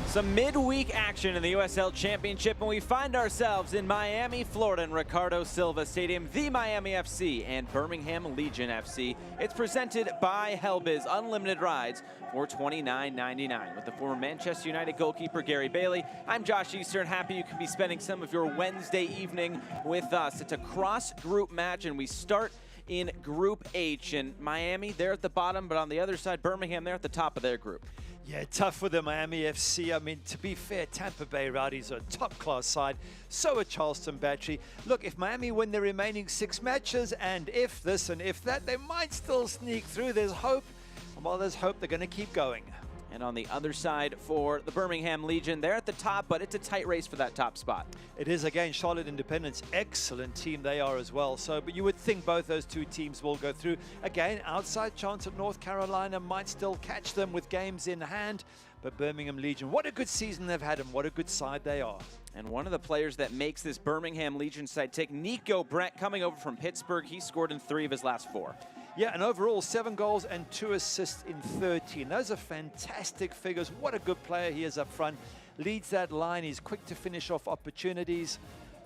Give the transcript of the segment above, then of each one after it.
Some midweek action in the USL Championship, and we find ourselves in Miami, Florida, in Ricardo Silva Stadium, the Miami FC and Birmingham Legion FC. It's presented by Hellbiz Unlimited Rides for $29.99 with the former Manchester United goalkeeper Gary Bailey. I'm Josh Eastern. Happy you can be spending some of your Wednesday evening with us. It's a cross-group match, and we start in Group H, and Miami, they're at the bottom, but on the other side, Birmingham, they're at the top of their group. Yeah, tough for the Miami FC. I mean, to be fair, Tampa Bay Rowdies are a top-class side. So are Charleston Battery. Look, if Miami win their remaining 6 matches, and if this and if that, they might still sneak through. There's hope. And while there's hope, they're going to keep going. And on the other side for the Birmingham Legion, they're at the top, but it's a tight race for that top spot. It is, again, Charlotte Independence, excellent team they are as well. So, but you would think both those two teams will go through. Again, outside chance of North Carolina might still catch them with games in hand. But Birmingham Legion, what a good season they've had and what a good side they are. And one of the players that makes this Birmingham Legion side tick, Neco Brett, coming over from Pittsburgh. He scored in 3 of his last 4. Yeah, and overall 7 goals and 2 assists in 13. Those are fantastic figures. What a good player he is up front. Leads that line. He's quick to finish off opportunities.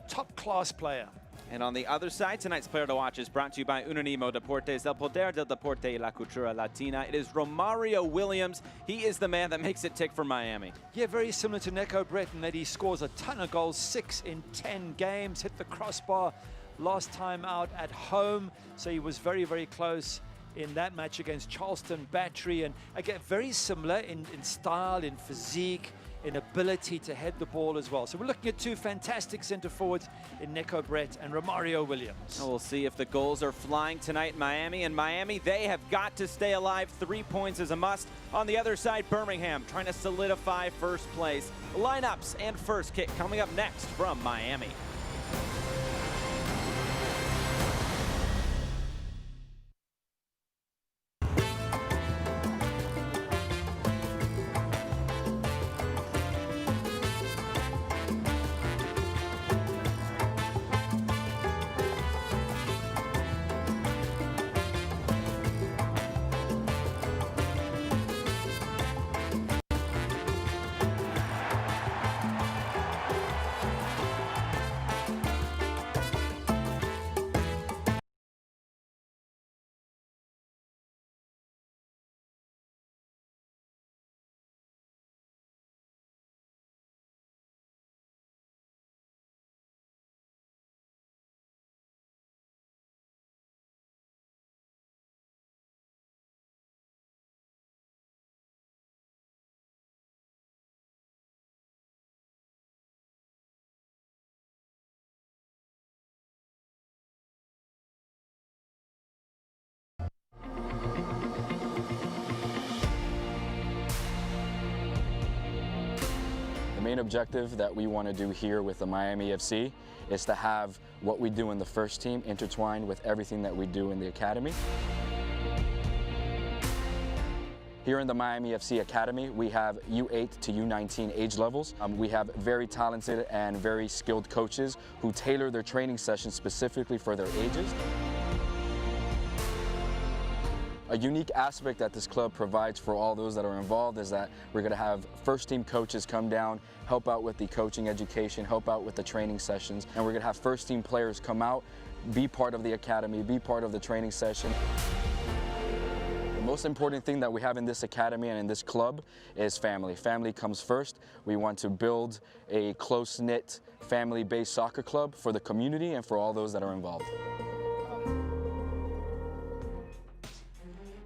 Top-class player. And on the other side, tonight's player to watch is brought to you by Unánimo Deportes, El Poder del Deporte y la Cultura Latina. It is Romario Williams. He is the man that makes it tick for Miami. Yeah, very similar to Neco Brett in that he scores a ton of goals, 6 in 10 games, hit the crossbar last time out at home, so he was very, very close in that match against Charleston Battery. And again, very similar in style, in physique, in ability to head the ball as well. So we're looking at 2 fantastic center forwards in Neco Brett and Romario Williams. And we'll see if the goals are flying tonight in Miami. And Miami, they have got to stay alive. 3 points is a must. On the other side, Birmingham trying to solidify first place. Lineups and first kick coming up next from Miami. The main objective that we want to do here with the Miami FC is to have what we do in the first team intertwined with everything that we do in the academy. Here in the Miami FC Academy, we have U8 to U19 age levels. We have very talented and very skilled coaches who tailor their training sessions specifically for their ages. A unique aspect that this club provides for all those that are involved is that we're going to have first team coaches come down, help out with the coaching education, help out with the training sessions, and we're going to have first team players come out, be part of the academy, be part of the training session. The most important thing that we have in this academy and in this club is family. Family comes first. We want to build a close-knit, family-based soccer club for the community and for all those that are involved.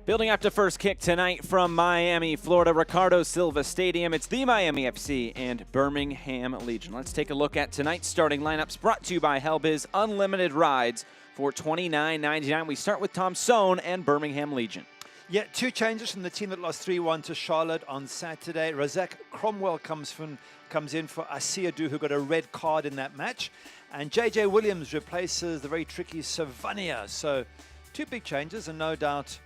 Building up to first kick tonight from Miami, Florida, Ricardo Silva Stadium. It's the Miami FC and Birmingham Legion. Let's take a look at tonight's starting lineups brought to you by Hellbiz Unlimited Rides for $29.99. We start with Tom Sohn and Birmingham Legion. Yeah, 2 changes from the team that lost 3-1 to Charlotte on Saturday. Razak Cromwell comes in for Asiadu, who got a red card in that match. And JJ Williams replaces the very tricky Savania. So 2 big changes, and no doubt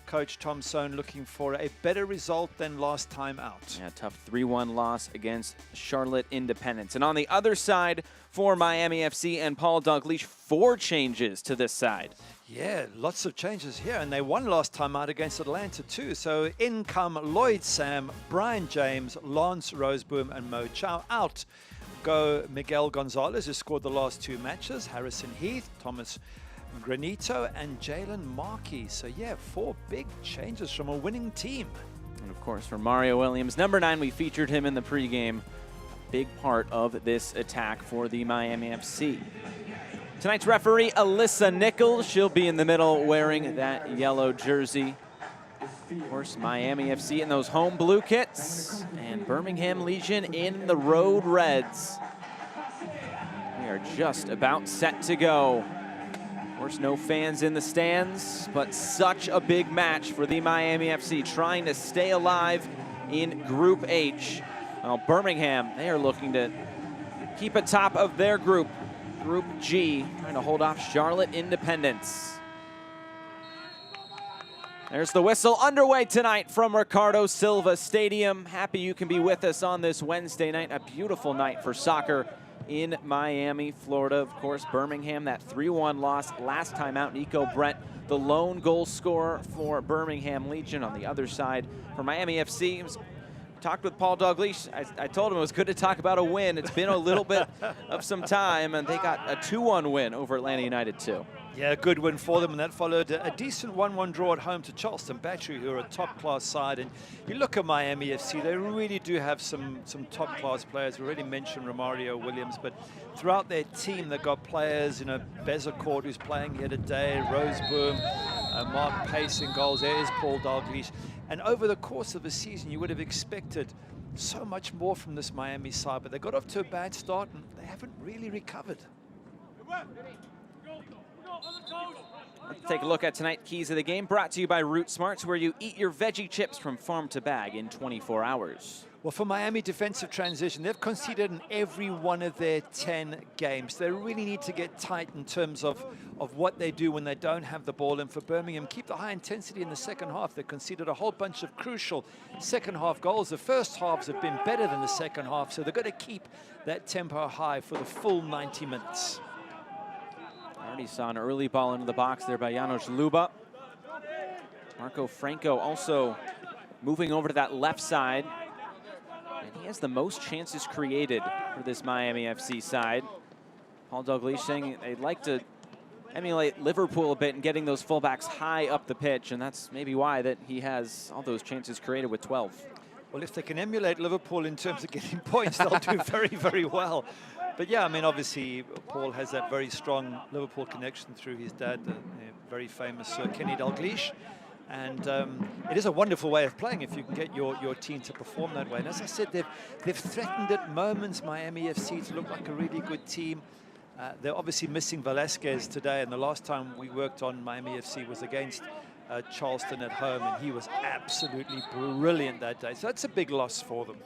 Coach Tom Sohn looking for a better result than last time out. Yeah, tough 3-1 loss against Charlotte Independence. And on the other side for Miami FC and Paul Dalgleish, 4 changes to this side. Yeah, lots of changes here, and they won last time out against Atlanta too. So in come Lloyd Sam, Brian James, Lance Roseboom, and Mo Chow. Out go Miguel Gonzalez, who scored the last 2 matches, Harrison Heath, Thomas Granito, and Jalen Markey. So yeah, 4 big changes from a winning team. And of course, for Mario Williams, number 9, we featured him in the pregame. Big part of this attack for the Miami FC. Tonight's referee, Alyssa Nichols. She'll be in the middle wearing that yellow jersey. Of course, Miami FC in those home blue kits, and Birmingham Legion in the road reds. We are just about set to go. Of course, no fans in the stands, but such a big match for the Miami FC, trying to stay alive in Group H. Well, Birmingham, they are looking to keep atop of their group. Group G, trying to hold off Charlotte Independence. There's the whistle underway tonight from Ricardo Silva Stadium. Happy you can be with us on this Wednesday night. A beautiful night for soccer in Miami, Florida. Of course, Birmingham, that 3-1 loss last time out. Neco Brett, the lone goal scorer for Birmingham Legion. On the other side, for Miami FC, talked with Paul Dalglish. I told him it was good to talk about a win. It's been a little bit of some time, and they got a 2-1 win over Atlanta United too. Yeah, a good win for them, and that followed a decent 1-1 draw at home to Charleston Battery, who are a top-class side. And you look at Miami FC, they really do have some top-class players. We already mentioned Romario Williams, but throughout their team, they've got players, you know, Bezecourt, who's playing here today, Roseboom, Mark Pace in goals. There is Paul Dalglish. And over the course of the season, you would have expected so much more from this Miami side, but they got off to a bad start, and they haven't really recovered. Let's take a look at tonight's keys of the game, brought to you by Root Smarts, where you eat your veggie chips from farm to bag in 24 hours. Well, for Miami defensive transition, they've conceded in every one of their 10 games. They really need to get tight in terms of what they do when they don't have the ball. And for Birmingham, keep the high intensity in the second half. They conceded a whole bunch of crucial second half goals. The first halves have been better than the second half, so they've got to keep that tempo high for the full 90 minutes. I already saw an early ball into the box there by Janos Luba. Marco Franco also moving over to that left side. And he has the most chances created for this Miami FC side. Paul Dalglish saying they'd like to emulate Liverpool a bit and getting those fullbacks high up the pitch, and that's maybe why that he has all those chances created with 12. Well, if they can emulate Liverpool in terms of getting points, they'll do very, very well. But yeah, I mean, obviously, Paul has that very strong Liverpool connection through his dad, the very famous Sir Kenny Dalglish. And it is a wonderful way of playing if you can get your team to perform that way. And as I said, they've threatened at moments, Miami FC, to look like a really good team. They're obviously missing Velasquez today, and the last time we worked on Miami FC was against Charleston at home, and he was absolutely brilliant that day. So that's a big loss for them.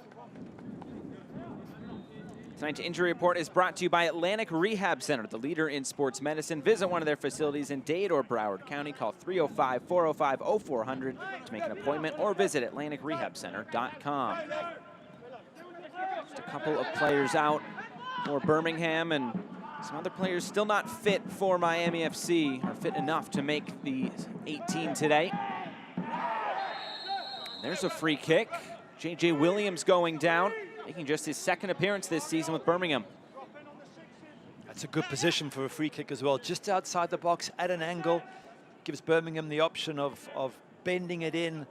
Tonight's injury report is brought to you by Atlantic Rehab Center, the leader in sports medicine. Visit one of their facilities in Dade or Broward County. Call 305-405-0400 to make an appointment, or visit atlanticrehabcenter.com. Just a couple of players out for Birmingham, and some other players still not fit for Miami FC, or fit enough to make the 18 today. There's a free kick. J.J. Williams going down, making just his second appearance this season with Birmingham. That's a good position for a free kick as well. Just outside the box at an angle. Gives Birmingham the option of bending it in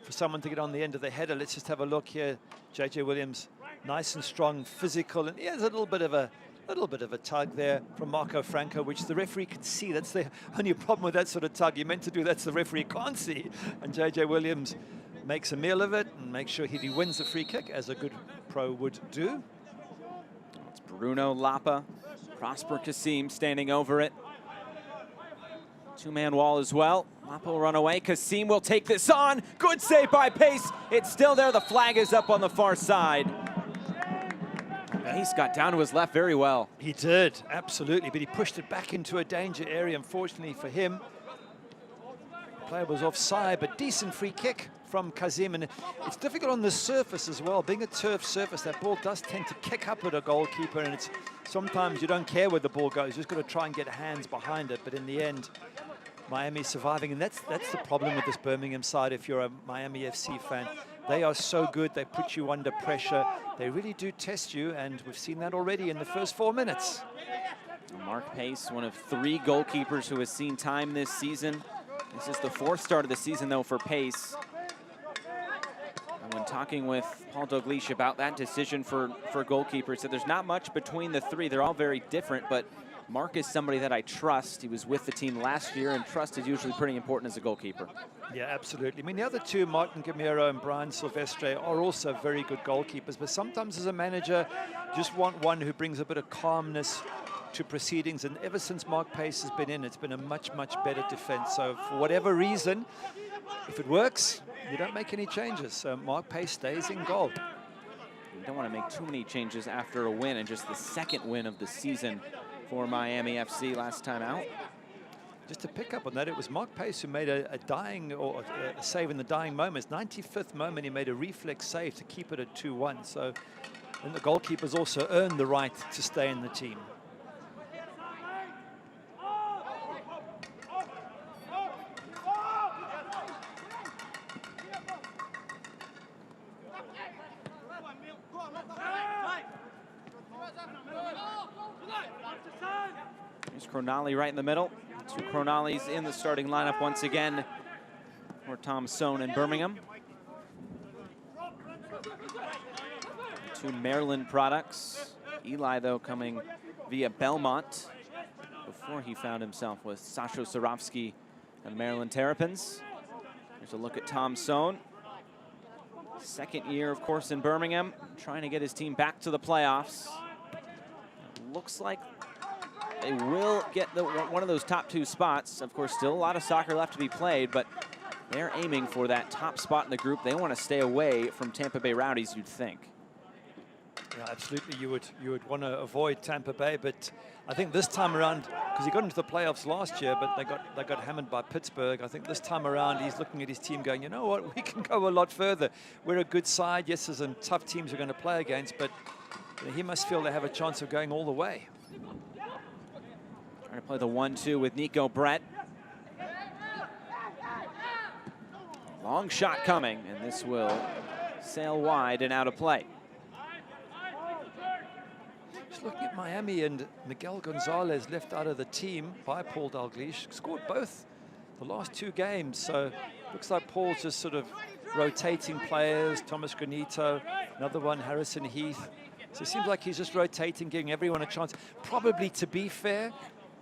for someone to get on the end of the header. Let's just have a look here. J.J. Williams, nice and strong, physical, and he has a little bit of a tug there from Marco Franco, which the referee can see. That's the only problem with that sort of tug. You're meant to do that's the referee can't see. And J.J. Williams makes a meal of it and makes sure he wins the free kick, as a good pro would do. It's Bruno Lapa, Prosper Kasim standing over it. Two-man wall as well. Lapa will run away. Kasim will take this on. Good save by Pace. It's still there. The flag is up on the far side. Pace got down to his left very well. He did, absolutely, but he pushed it back into a danger area, unfortunately for him. The player was offside, but decent free kick from Kazim, and it's difficult on the surface as well. Being a turf surface, that ball does tend to kick up at a goalkeeper, and it's sometimes you don't care where the ball goes, you just got to try and get hands behind it. But in the end, Miami surviving, and that's the problem with this Birmingham side. If you're a Miami FC fan, they are so good. They put you under pressure. They really do test you, and we've seen that already in the first 4 minutes. Mark Pace, one of 3 goalkeepers who has seen time this season. This is the 4th start of the season, though, for Pace. And when talking with Paul Dalglish about that decision for goalkeepers, said there's not much between the 3. They're all very different, but Mark is somebody that I trust. He was with the team last year, and trust is usually pretty important as a goalkeeper. Yeah, absolutely. I mean, the other 2, Martin Gamero and Brian Silvestre, are also very good goalkeepers, but sometimes as a manager, you just want one who brings a bit of calmness to proceedings, and ever since Mark Pace has been in, it's been a much better defense. So for whatever reason, if it works, you don't make any changes. So Mark Pace stays in goal. You don't want to make too many changes after a win, and just the 2nd win of the season for Miami FC last time out. Just to pick up on that, it was Mark Pace who made a save in the dying moments. 95th moment, he made a reflex save to keep it at 2-1. So, and the goalkeepers also earned the right to stay in the team. Here's Cronali right in the middle. 2 Cronalis in the starting lineup once again for Tom Sohn in Birmingham. 2 Maryland products. Eli, though, coming via Belmont before he found himself with Sasho Sarovsky and Maryland Terrapins. Here's a look at Tom Sohn. 2nd year, of course, in Birmingham, trying to get his team back to the playoffs. Looks like they will get one of those top 2 spots. Of course, still a lot of soccer left to be played, but they're aiming for that top spot in the group. They want to stay away from Tampa Bay Rowdies, you'd think. Yeah, absolutely. You would want to avoid Tampa Bay, but I think this time around, because he got into the playoffs last year, but they got hammered by Pittsburgh. I think this time around he's looking at his team going, you know what, we can go a lot further. We're a good side. Yes, there's some tough teams we're going to play against, but he must feel they have a chance of going all the way. Trying to play the 1-2 with Neco Brett. Long shot coming, and this will sail wide and out of play. Just looking at Miami, and Miguel Gonzalez left out of the team by Paul Dalglish, scored both the last 2 games. So looks like Paul's just sort of rotating players. Thomas Granito, another one, Harrison Heath. So it seems like he's just rotating, giving everyone a chance. Probably, to be fair,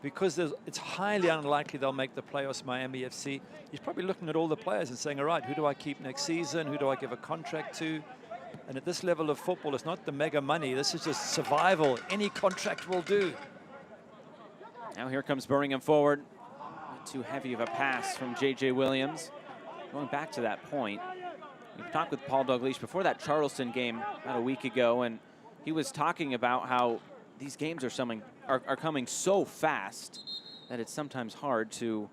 because it's highly unlikely they'll make the playoffs, Miami FC, he's probably looking at all the players and saying, all right, who do I keep next season? Who do I give a contract to? And at this level of football, it's not the mega money. This is just survival. Any contract will do. Now here comes Birmingham forward. Not too heavy of a pass from J.J. Williams. Going back to that point, we talked with Paul Dalglish before that Charleston game about a week ago, and he was talking about how these games are coming so fast that it's sometimes hard to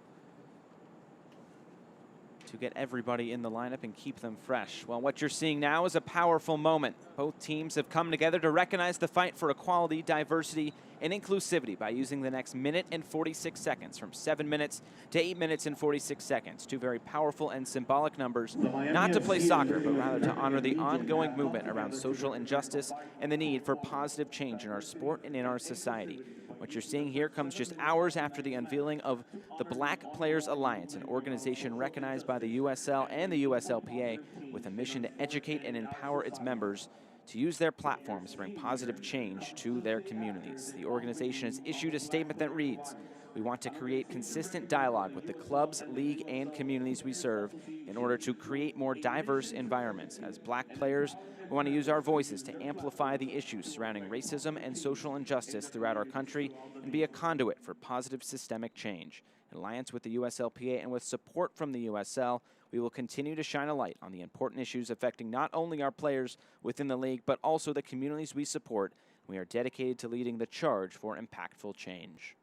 get everybody in the lineup and keep them fresh. Well, what you're seeing now is a powerful moment. Both teams have come together to recognize the fight for equality, diversity, and inclusivity by using the next minute and 46 seconds, from 7 minutes to 8 minutes and 46 seconds. 2 very powerful and symbolic numbers, not to play soccer, but rather to honor the ongoing movement around social injustice and the need for positive change in our sport and in our society. What you're seeing here comes just hours after the unveiling of the Black Players Alliance, an organization recognized by the USL and the USLPA with a mission to educate and empower its members to use their platforms to bring positive change to their communities. The organization has issued a statement that reads, "We want to create consistent dialogue with the clubs, league, and communities we serve in order to create more diverse environments. As Black players, we want to use our voices to amplify the issues surrounding racism and social injustice throughout our country and be a conduit for positive systemic change. In alliance with the USLPA and with support from the USL, we will continue to shine a light on the important issues affecting not only our players within the league, but also the communities we support. We are dedicated to leading the charge for impactful change."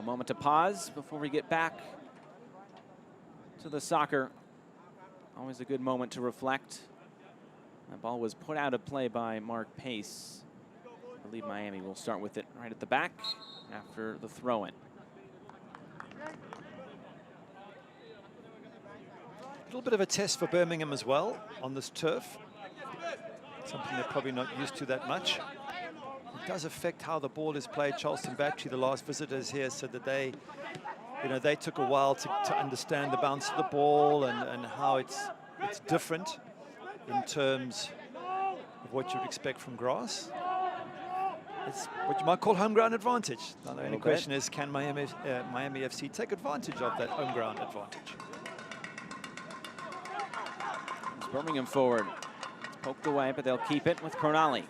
A moment to pause before we get back to the soccer. Always a good moment to reflect. That ball was put out of play by Mark Pace. I believe Miami will start with it right at the back after the throw-in. A little bit of a test for Birmingham as well on this turf. Something they're probably not used to that much. It does affect how the ball is played. Charleston Battery, the last visitors here, said that they took a while to understand the bounce of the ball and how it's different in terms of what you'd expect from grass. It's what you might call home ground advantage. Now the only question is, can Miami FC take advantage of that home ground advantage? It's Birmingham forward. It's poked away, but they'll keep it with Cronali.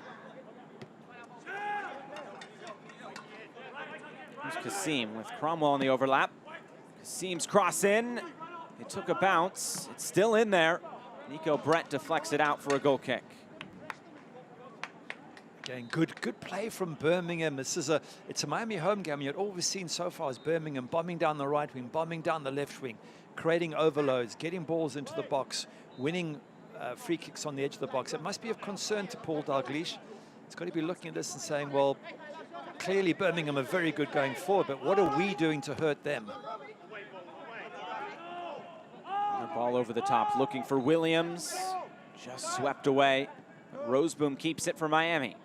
Here's Kasim with Cromwell on the overlap. Kasim's cross in. It took a bounce. It's still in there. Neco Brett deflects it out for a goal kick. Again, good play from Birmingham. It's a Miami home game. Yet all we've seen so far is Birmingham bombing down the right wing, bombing down the left wing, creating overloads, getting balls into the box, winning free kicks on the edge of the box. It must be of concern to Paul Dalglish. He's got to be looking at this and saying, well, clearly Birmingham are very good going forward, but what are we doing to hurt them? The ball over the top, looking for Williams. Just swept away. Roseboom keeps it for Miami.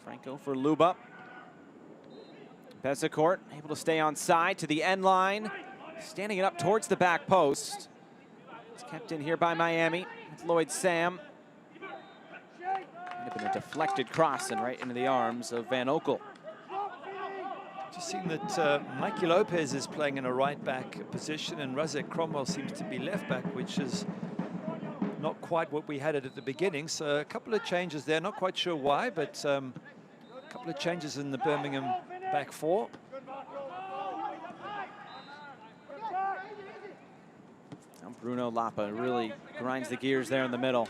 Franco for Luba. Bezecourt able to stay on side to the end line. Standing it up towards the back post. It's kept in here by Miami with Lloyd Sam. Might have been a deflected cross and right into the arms of Van Oekel. Just seeing that Mikey Lopez is playing in a right back position and Razek Cromwell seems to be left back, which is not quite what we had it at the beginning. So a couple of changes there, not quite sure why, but a couple of changes in the Birmingham back four. Now Bruno Lapa really grinds the gears there in the middle.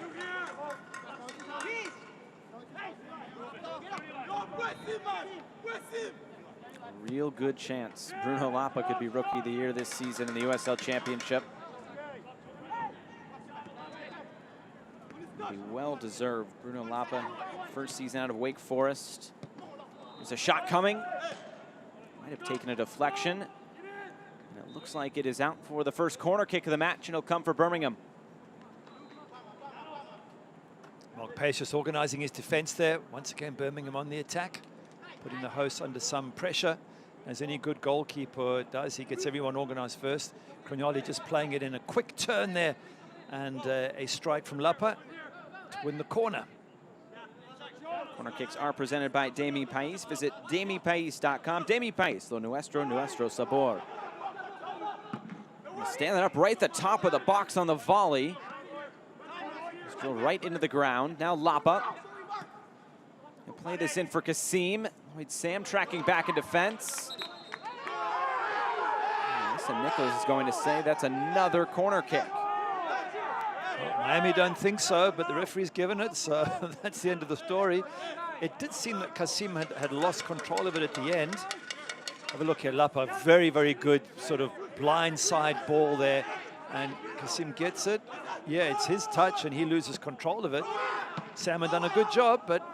A real good chance Bruno Lapa could be Rookie of the Year this season in the USL Championship. Be well deserved. Bruno Lapa, first season out of Wake Forest. There's a shot coming. Might have taken a deflection. And it looks like it is out for the first corner kick of the match, and it'll come for Birmingham. Mark Pace just organising his defence there. Once again, Birmingham on the attack, putting the hosts under some pressure. As any good goalkeeper does, he gets everyone organised first. Cronali just playing it in a quick turn there, and a strike from Lapa to win the corner. Corner kicks are presented by Demi Pais. Visit demipais.com. Demi Pais, lo nuestro sabor. Standing up right at the top of the box on the volley. Just drill right into the ground. Now Lapa. He'll play this in for Kasim. Lloyd Sam tracking back in defense. Listen, Nichols is going to say that's another corner kick. Well, Miami don't think so, but the referee's given it, so that's the end of the story. It did seem that Kasim had lost control of it at the end. Have a look here, Lapa, very, very good sort of blind side ball there, and Kasim gets it. Yeah, it's his touch, and he loses control of it. Sam had done a good job, but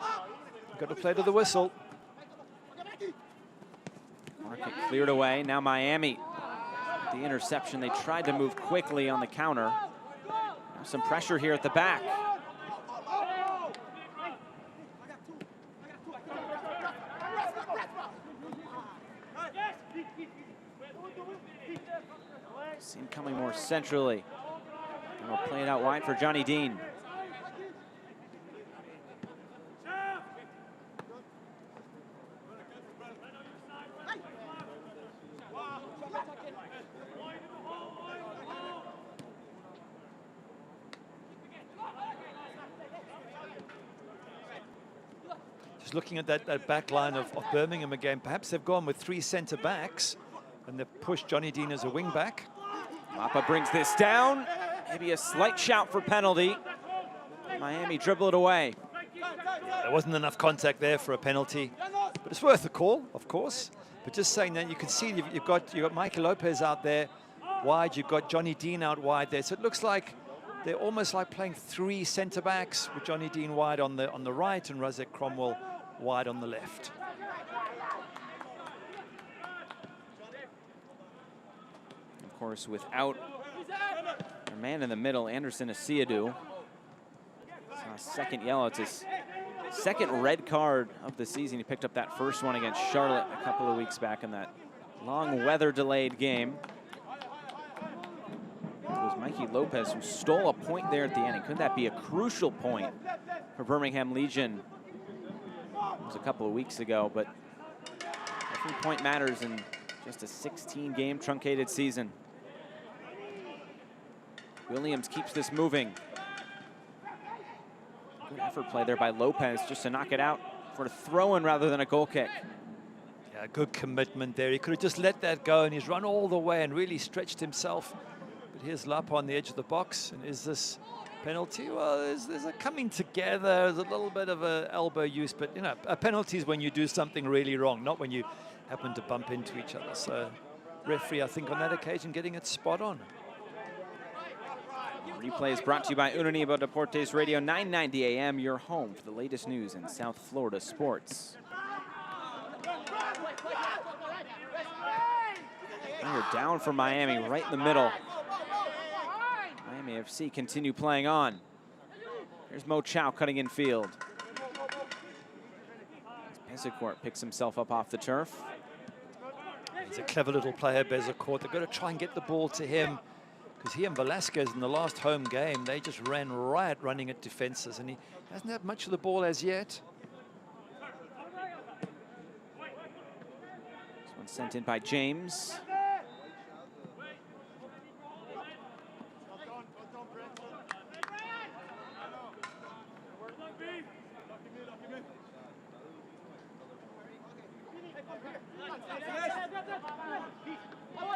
got to play to the whistle. Market cleared away. Now Miami. The interception. They tried to move quickly on the counter. Now some pressure here at the back. Seem coming more centrally. And we'll play it out wide for Johnny Dean. Just looking at that back line of Birmingham again, perhaps they've gone with three centre backs and they've pushed Johnny Dean as a wing back. Lapa brings this down. Maybe a slight shout for penalty. Miami dribble it away. There wasn't enough contact there for a penalty. But it's worth a call, of course. But just saying that, you can see you've got Michael Lopez out there wide. You've got Johnny Dean out wide there. So it looks like they're almost like playing 3 centre-backs with Johnny Dean wide on the right and Razek Cromwell wide on the left. Of course, without their man in the middle, Anderson Asiadu. Second yellow. It's his second red card of the season. He picked up that first one against Charlotte a couple of weeks back in that long weather-delayed game. It was Mikey Lopez who stole a point there at the end. And could that be a crucial point for Birmingham Legion? It was a couple of weeks ago, but every point matters in just a 16-game truncated season. Williams keeps this moving. Good effort play there by Lopez just to knock it out for a throw-in rather than a goal kick. Yeah, good commitment there. He could have just let that go, and he's run all the way and really stretched himself. But here's Lapa on the edge of the box. And is this penalty? Well, there's a coming together. There's a little bit of a elbow use, but you know, a penalty is when you do something really wrong, not when you happen to bump into each other. So referee, I think, on that occasion, getting it spot on. Replay is brought to you by Unanivo Deportes Radio, 990 AM, your home for the latest news in South Florida sports. And you're down for Miami, right in the middle. Miami FC continue playing on. Here's Mo Chow cutting in field. Bezecourt picks himself up off the turf. He's a clever little player, Bezecourt. They've got to try and get the ball to him, because he and Velasquez in the last home game, they just ran riot running at defenses, and he hasn't had much of the ball as yet. This one's sent in by James.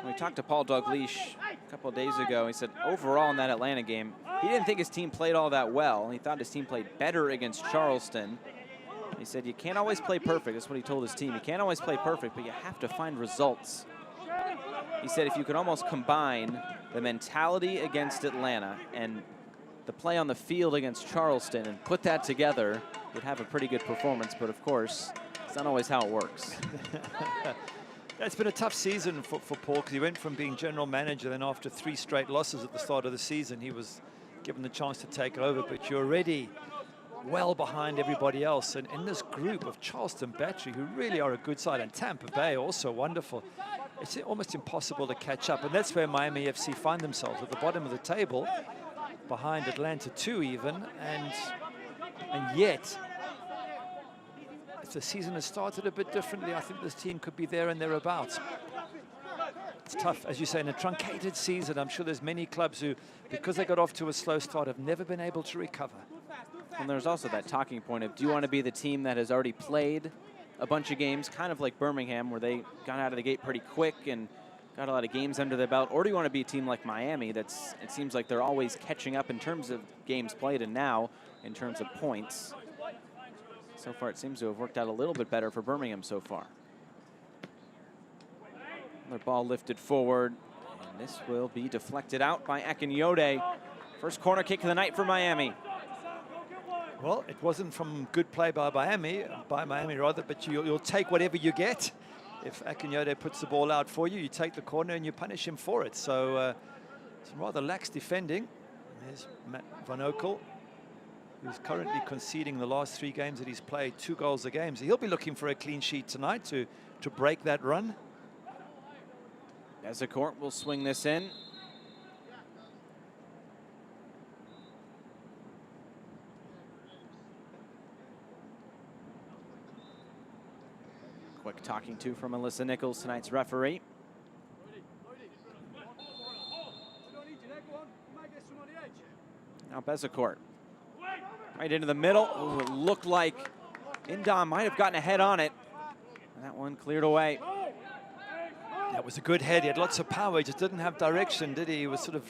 We talked to Paul Dalglish a couple of days ago. He said overall in that Atlanta game, he didn't think his team played all that well. He thought his team played better against Charleston. He said you can't always play perfect. That's what he told his team. You can't always play perfect, but you have to find results. He said if you could almost combine the mentality against Atlanta and the play on the field against Charleston and put that together, you'd have a pretty good performance. But of course, it's not always how it works. It's been a tough season for Paul, because he went from being general manager, then after 3 straight losses at the start of the season, he was given the chance to take over. But you're already well behind everybody else. And in this group of Charleston Battery, who really are a good side, and Tampa Bay also wonderful, it's almost impossible to catch up. And that's where Miami FC find themselves, at the bottom of the table, behind Atlanta 2 even. And yet, if the season has started a bit differently, I think this team could be there and thereabouts. It's tough, as you say, in a truncated season. I'm sure there's many clubs who, because they got off to a slow start, have never been able to recover. And there's also that talking point of, do you want to be the team that has already played a bunch of games, kind of like Birmingham, where they got out of the gate pretty quick and got a lot of games under their belt, or do you want to be a team like Miami it seems like they're always catching up in terms of games played and now in terms of points? So far, it seems to have worked out a little bit better for Birmingham so far. Another ball lifted forward, and this will be deflected out by Akinyode. First corner kick of the night for Miami. Well, it wasn't from good play by Miami rather, but you'll take whatever you get. If Akinyode puts the ball out for you, you take the corner and you punish him for it. So some rather lax defending. There's Matt Van Oekel, who's currently conceding the last 3 games that he's played 2 goals a game. So he'll be looking for a clean sheet tonight to break that run. Bezecourt will swing this in. Quick talking to from Alyssa Nichols, tonight's referee. Now Bezecourt. Right into the middle. Ooh, it looked like Indom might have gotten a head on it. And that one cleared away. That was a good head. He had lots of power. He just didn't have direction, did he? He was sort of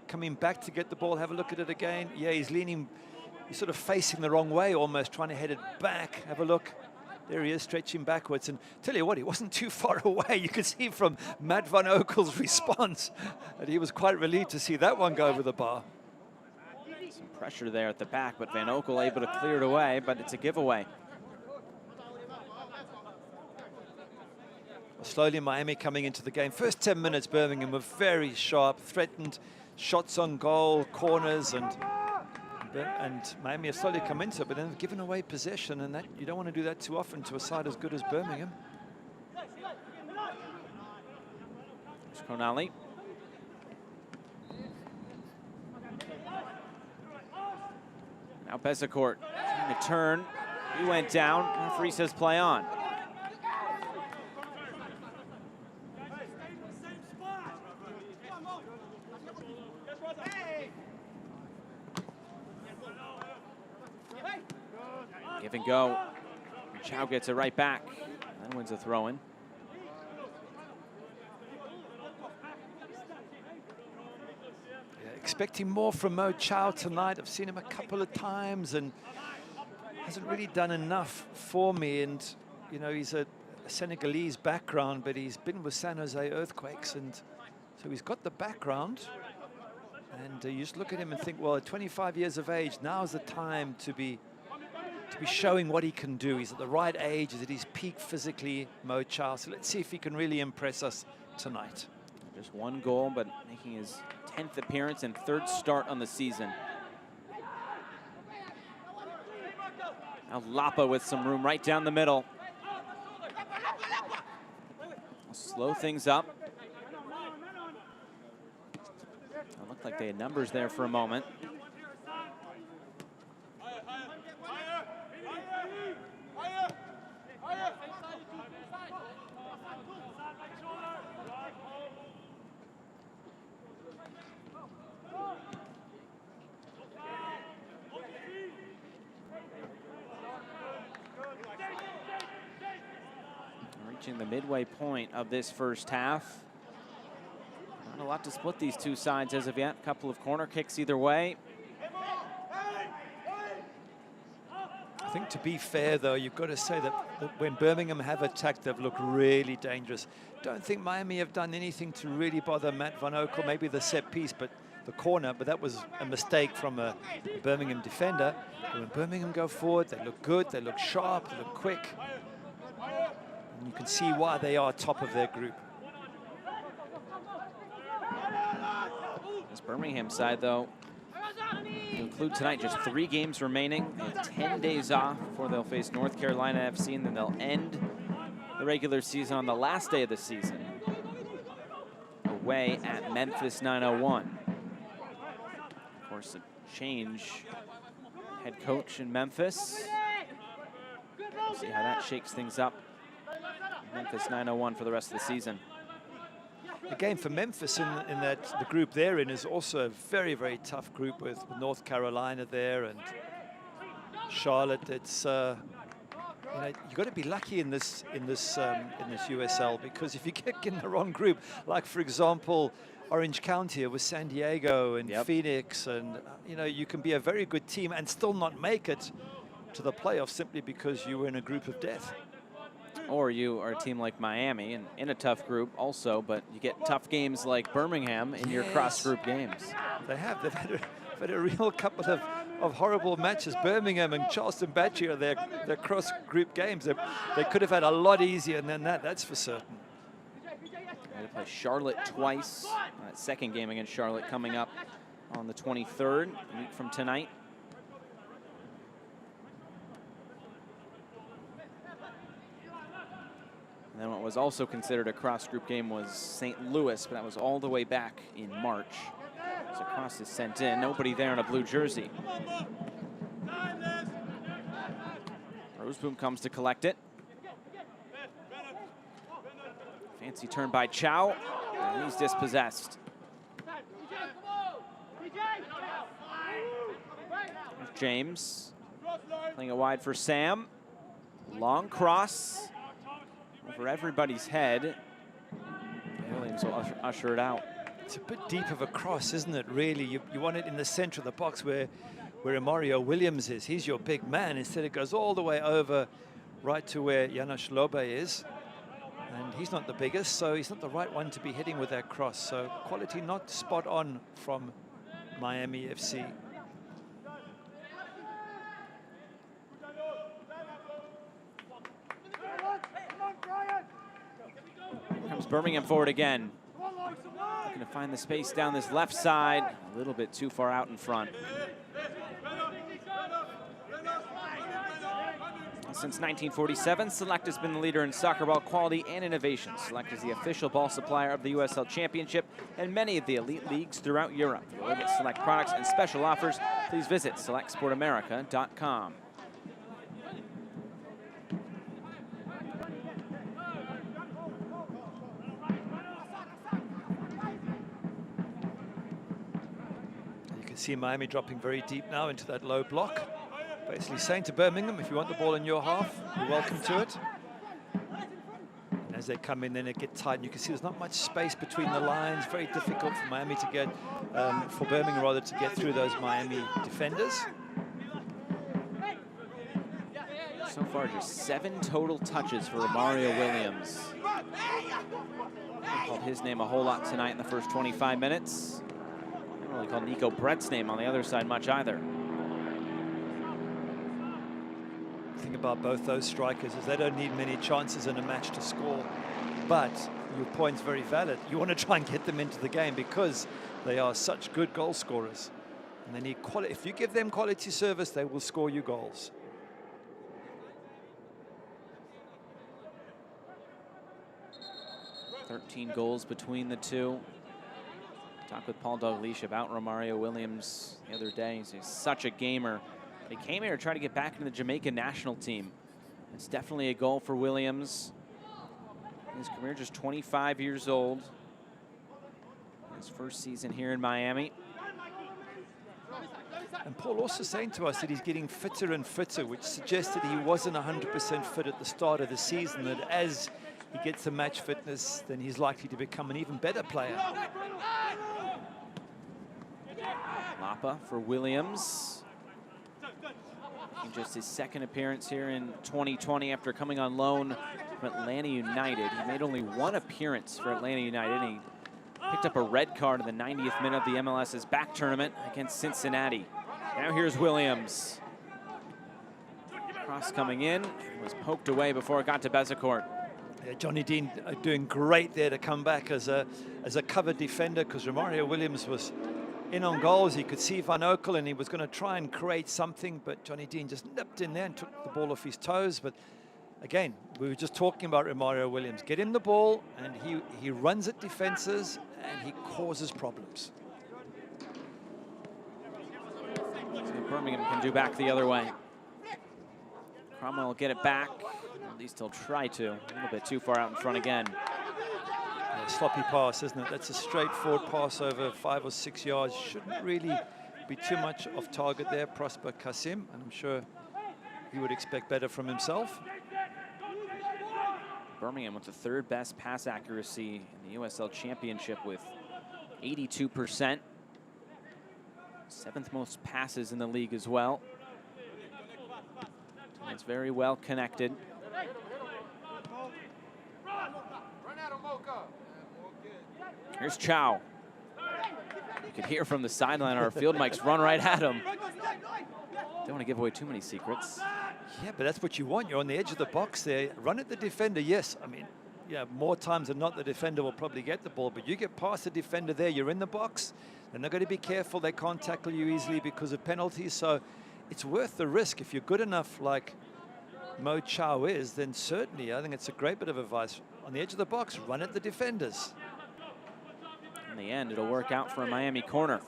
coming back to get the ball. Have a look at it again. Yeah, he's leaning. He's sort of facing the wrong way almost, trying to head it back. Have a look. There he is, stretching backwards. And tell you what, he wasn't too far away. You could see from Matt Van Okel's response that he was quite relieved to see that one go over the bar. Some pressure there at the back, but Van Okel able to clear it away, but it's a giveaway. Slowly Miami coming into the game. First 10 minutes, Birmingham were very sharp, threatened shots on goal, corners, and Miami have slowly come into it, but then they've given away possession, and that you don't want to do that too often to a side as good as Birmingham. Konali. Now Bezecourt trying to turn. He went down. Referee says play on. Give and go. Chow gets it right back. That wins a throw-in. Yeah, expecting more from Mo Chow tonight. I've seen him a couple of times and hasn't really done enough for me. And, you know, he's a Senegalese background, but he's been with San Jose Earthquakes, and so he's got the background. And you just look at him and think, well, at 25 years of age, now's the time to be showing what he can do. He's at the right age, he's at his peak physically, Mo Chow. So let's see if he can really impress us tonight. Just one goal, but making his 10th appearance and 3rd start on the season. Now Lapa with some room right down the middle. Slow things up. It looked like they had numbers there for a moment. Reaching the midway point of this first half. Not a lot to split these two sides as of yet. A couple of corner kicks either way. I think to be fair, though, you've got to say that when Birmingham have attacked, they've looked really dangerous. Don't think Miami have done anything to really bother Matt Van Okel, maybe the set piece, but the corner, but that was a mistake from a Birmingham defender. But when Birmingham go forward, they look good, they look sharp, they look quick. And you can see why they are top of their group. This Birmingham side, though, to include tonight, just 3 games remaining. They have 10 days off before they'll face North Carolina FC, and then they'll end the regular season on the last day of the season, away at Memphis 901. Of course, a change head coach in Memphis. We'll see how that shakes things up. Memphis 901 for the rest of the season. The game for Memphis in that the group they're in is also a very, very tough group with North Carolina there and Charlotte. It's you know, you've got to be lucky in this USL, because if you get in the wrong group, like for example Orange County with San Diego and Phoenix, and you know, you can be a very good team and still not make it to the playoffs simply because you were in a group of death. Or you are a team like Miami and in a tough group also, but you get tough games like Birmingham in your cross-group games. They've had a real couple of horrible matches. Birmingham and Charleston Battery are their cross-group games. They could have had a lot easier than that, that's for certain. They play Charlotte twice. That second game against Charlotte coming up on the 23rd, a week from tonight. And then what was also considered a cross-group game was St. Louis, but that was all the way back in March. So cross is sent in, nobody there in a blue jersey. Roseboom comes to collect it. Fancy turn by Chow, and he's dispossessed. There's James, playing it wide for Sam. Long cross over everybody's head. Williams will usher it out. It's a bit deep of a cross, isn't it, really? You want it in the center of the box where Mario Williams is. He's your big man. Instead it goes all the way over right to where Janos Lobe is. And he's not the biggest, so he's not the right one to be hitting with that cross. So quality not spot on from Miami FC. Here comes Birmingham forward again. Looking to find the space down this left side. A little bit too far out in front. Since 1947, Select has been the leader in soccer ball quality and innovation. Select is the official ball supplier of the USL Championship and many of the elite leagues throughout Europe. For the latest Select products and special offers, please visit selectsportamerica.com. You can see Miami dropping very deep now into that low block. Basically saying to Birmingham, if you want the ball in your half, you're welcome to it. And as they come in, then they get tight. And you can see there's not much space between the lines. Very difficult for Miami to get, for Birmingham rather, to get through those Miami defenders. So far, just 7 total touches for Mario Williams. Called his name a whole lot tonight in the first 25 minutes. Didn't really call Neco Brett's name on the other side much either. Thing about both those strikers is they don't need many chances in a match to score, but your point's very valid. You want to try and get them into the game because they are such good goal scorers, and they need quality. If you give them quality service, they will score you goals. "13 goals between the two." Talked with Paul Dalglish about Romario Williams the other day. He's such a gamer. He came here to try to get back into the Jamaican national team. It's definitely a goal for Williams. His career just 25 years old. His first season here in Miami. And Paul also saying to us that he's getting fitter and fitter, which suggested he wasn't 100% fit at the start of the season, that as he gets the match fitness, then he's likely to become an even better player. Lapa for Williams. Just his second appearance here in 2020 after coming on loan from Atlanta United. He made only 1 appearance for Atlanta United, and he picked up a red card in the 90th minute of the MLS's back tournament against Cincinnati. Now here's Williams. Cross coming in, was poked away before it got to Bezecourt. Yeah, Johnny Dean doing great there to come back as a cover defender, because Romario Williams was in on goals. He could see Van Oekel and he was going to try and create something, but Johnny Dean just nipped in there and took the ball off his toes. But again, we were just talking about Romario Williams. Get him the ball and he runs at defenses and he causes problems. So Birmingham can do back the other way. Cromwell will get it back. At least he'll try to. A little bit too far out in front again. Sloppy pass, isn't it? That's a straightforward pass over 5 or 6 yards. Shouldn't really be too much off target there, Prosper Kasim, and I'm sure he would expect better from himself. Birmingham with the 3rd best pass accuracy in the USL Championship with 82%. 7th most passes in the league as well. It's very well connected. Here's Chow. You can hear from the sideline our field mics run right at him. Don't want to give away too many secrets. Yeah, but that's what you want. You're on the edge of the box there. Run at the defender, yes. I mean, yeah, more times than not, the defender will probably get the ball, but you get past the defender there, you're in the box, and they're going to be careful. They can't tackle you easily because of penalties, so it's worth the risk. If you're good enough like Mo Chow is, then certainly I think it's a great bit of advice. On the edge of the box, run at the defenders. In the end, it'll work out for a Miami corner.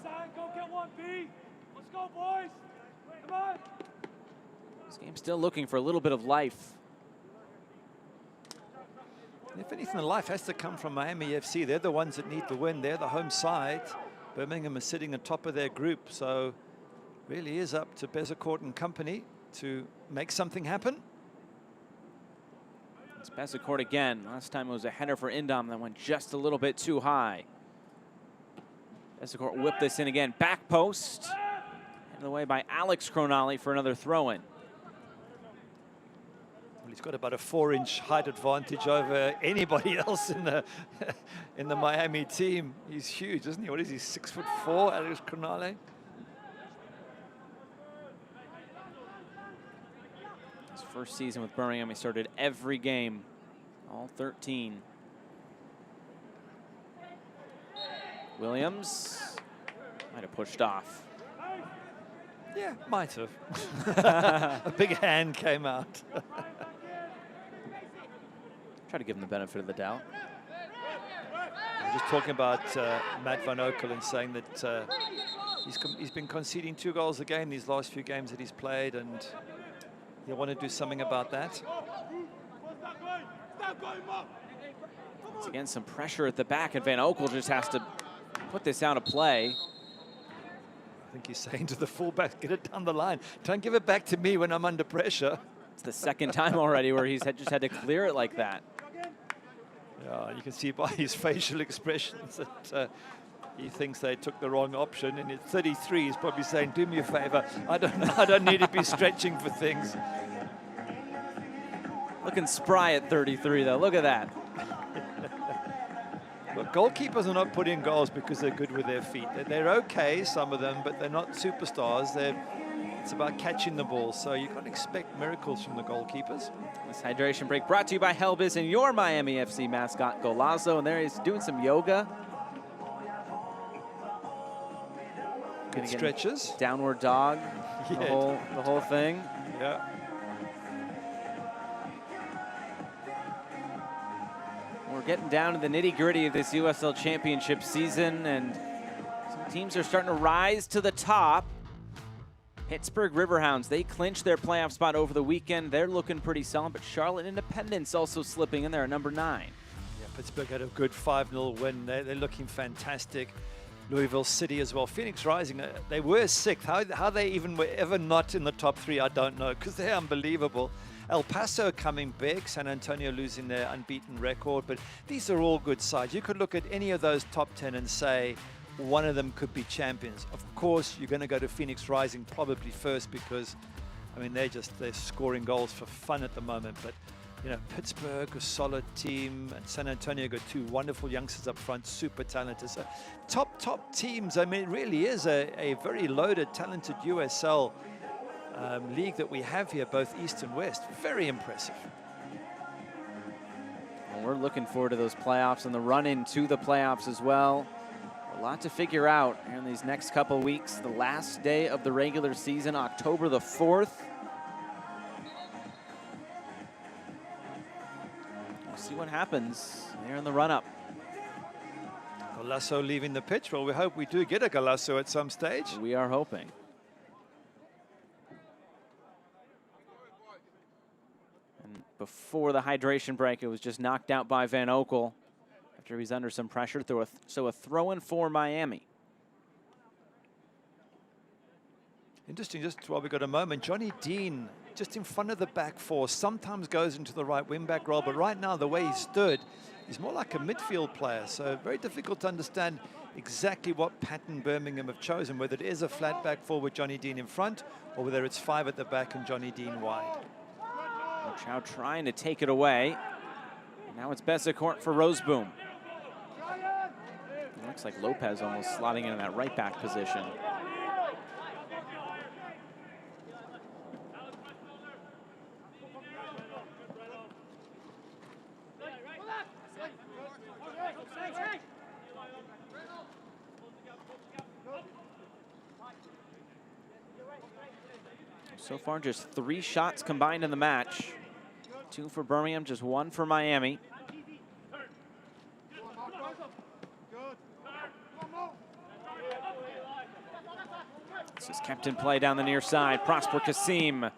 This game's still looking for a little bit of life. If anything, the life has to come from Miami FC. They're the ones that need the win. They're the home side. Birmingham is sitting on top of their group, so really is up to Bezecourt and company to make something happen. It's Bezecourt again. Last time it was a header for Indom that went just a little bit too high. Bezecourt whipped this in again. Back post. Handed away by Alex Cronali for another throw-in. he's got about a 4-inch height advantage over anybody else in the in the Miami team. He's huge, isn't he? What is he, 6'4", Alex Canale? His first season with Birmingham, he started every game, all 13. Williams might have pushed off. Yeah, might have. A big hand came out. Try to give him the benefit of the doubt. I'm just talking about Matt Van Oekel and saying that he's been conceding 2 goals a game these last few games that he's played, and he'll want to do something about that. Once again, some pressure at the back, and Van Oekel just has to put this out of play. I think he's saying to the fullback, get it down the line. Don't give it back to me when I'm under pressure. It's the second time already where he's just had to clear it like that. Yeah, you can see by his facial expressions that he thinks they took the wrong option. And at 33, he's probably saying, do me a favor. I don't need to be stretching for things. Looking spry at 33, though. Look at that. Look, goalkeepers are not putting goals because they're good with their feet. They're okay, some of them, but they're not superstars. It's about catching the ball, so you can't expect miracles from the goalkeepers. This hydration break brought to you by Helbiz and your Miami FC mascot, Golazo, and there he's doing some yoga. Good stretches. Downward dog, Yeah. the whole thing. Yeah. We're getting down to the nitty-gritty of this USL Championship season, and some teams are starting to rise to the top. Pittsburgh Riverhounds, they clinched their playoff spot over the weekend. They're looking pretty solid, but Charlotte Independence also slipping in there at number 9. Yeah, Pittsburgh had a good 5-0 win. They're looking fantastic. Louisville City as well. Phoenix Rising, they were 6th. How they even were ever not in the top 3, I don't know, because they're unbelievable. El Paso coming big, San Antonio losing their unbeaten record, but these are all good sides. You could look at any of those top 10 and say one of them could be champions. Of course, you're going to go to Phoenix Rising probably first because, I mean, they're scoring goals for fun at the moment. But, you know, Pittsburgh, a solid team, and San Antonio got 2 wonderful youngsters up front, super talented. So top teams. I mean, it really is a very loaded, talented USL league that we have here, both East and West. Very impressive. Well, we're looking forward to those playoffs and the run into the playoffs as well. A lot to figure out in these next couple weeks. The last day of the regular season, October the 4th. We'll see what happens there in the run-up. Golazo leaving the pitch. Well, we hope we do get a Golazo at some stage. We are hoping. Before the hydration break, it was just knocked out by Van Oekel after he's under some pressure. So a throw-in for Miami. Interesting, just while we got a moment, Johnny Dean just in front of the back 4 sometimes goes into the right wing-back role, but right now the way he stood, he's more like a midfield player. So very difficult to understand exactly what pattern Birmingham have chosen, whether it is a flat back 4 with Johnny Dean in front or whether it's 5 at the back and Johnny Dean wide. Chow trying to take it away. And now it's Bezecourt for Roseboom. It looks like Lopez almost slotting in that right back position. So far, just 3 shots combined in the match. 2 for Birmingham, just 1 for Miami. This is kept in play down the near side. Prosper Kasim. A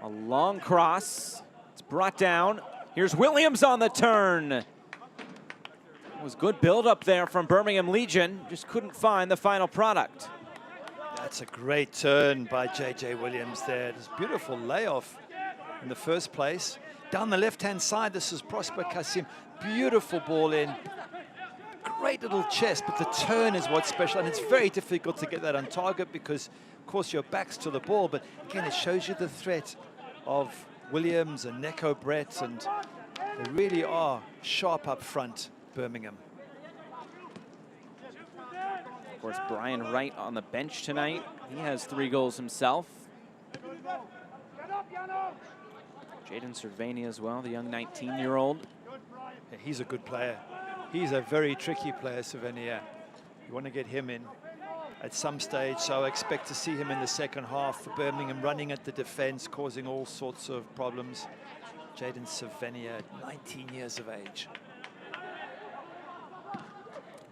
long cross. It's brought down. Here's Williams on the turn. It was good build up there from Birmingham Legion. Just couldn't find the final product. That's a great turn by J.J. Williams there. This beautiful layoff in the first place. Down the left-hand side, this is Prosper Kasim. Beautiful ball in. Great little chest, but the turn is what's special. And it's very difficult to get that on target because, of course, your back's to the ball. But again, it shows you the threat of Williams and Neco Brett, and they really are sharp up front, Birmingham. Of course, Brian Wright on the bench tonight. He has 3 goals himself. Jaden Cervania as well, the young 19-year-old. Yeah, he's a good player. He's a very tricky player, Cervania. You want to get him in at some stage, so I expect to see him in the second half for Birmingham, running at the defense, causing all sorts of problems. Jaden Cervania, 19 years of age.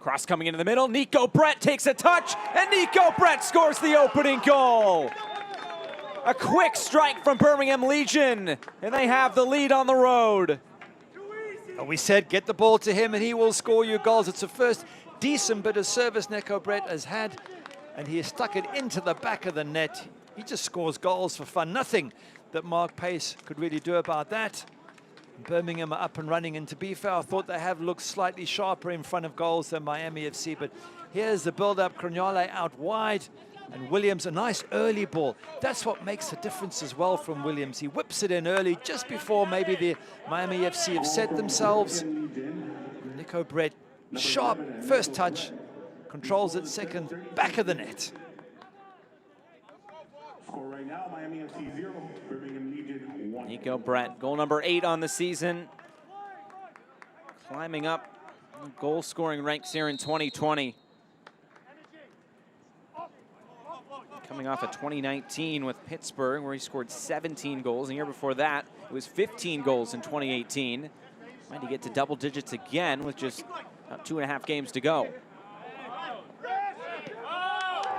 Cross coming into the middle. Neco Brett takes a touch, and Neco Brett scores the opening goal. A quick strike from Birmingham Legion, and they have the lead on the road. And we said get the ball to him and he will score you goals. It's the first decent bit of service Neco Brett has had, and he has stuck it into the back of the net. He just scores goals for fun. Nothing that Mark Pace could really do about that. Birmingham are up and running, and to be fair, I thought they have looked slightly sharper in front of goals than Miami FC, but here's the build-up. Croniale out wide, and Williams, a nice early ball. That's what makes a difference as well from Williams. He whips it in early, just before maybe the Miami FC have set themselves. Neco Brett, sharp first touch, controls it second, back of the net. Score right now, Miami FC 0, Birmingham Legion 1. Neco Brett, goal number 8 on the season. Climbing up goal scoring ranks here in 2020. Coming off of 2019 with Pittsburgh, where he scored 17 goals. And the year before that, it was 15 goals in 2018. Might he get to double digits again with just about 2.5 games to go.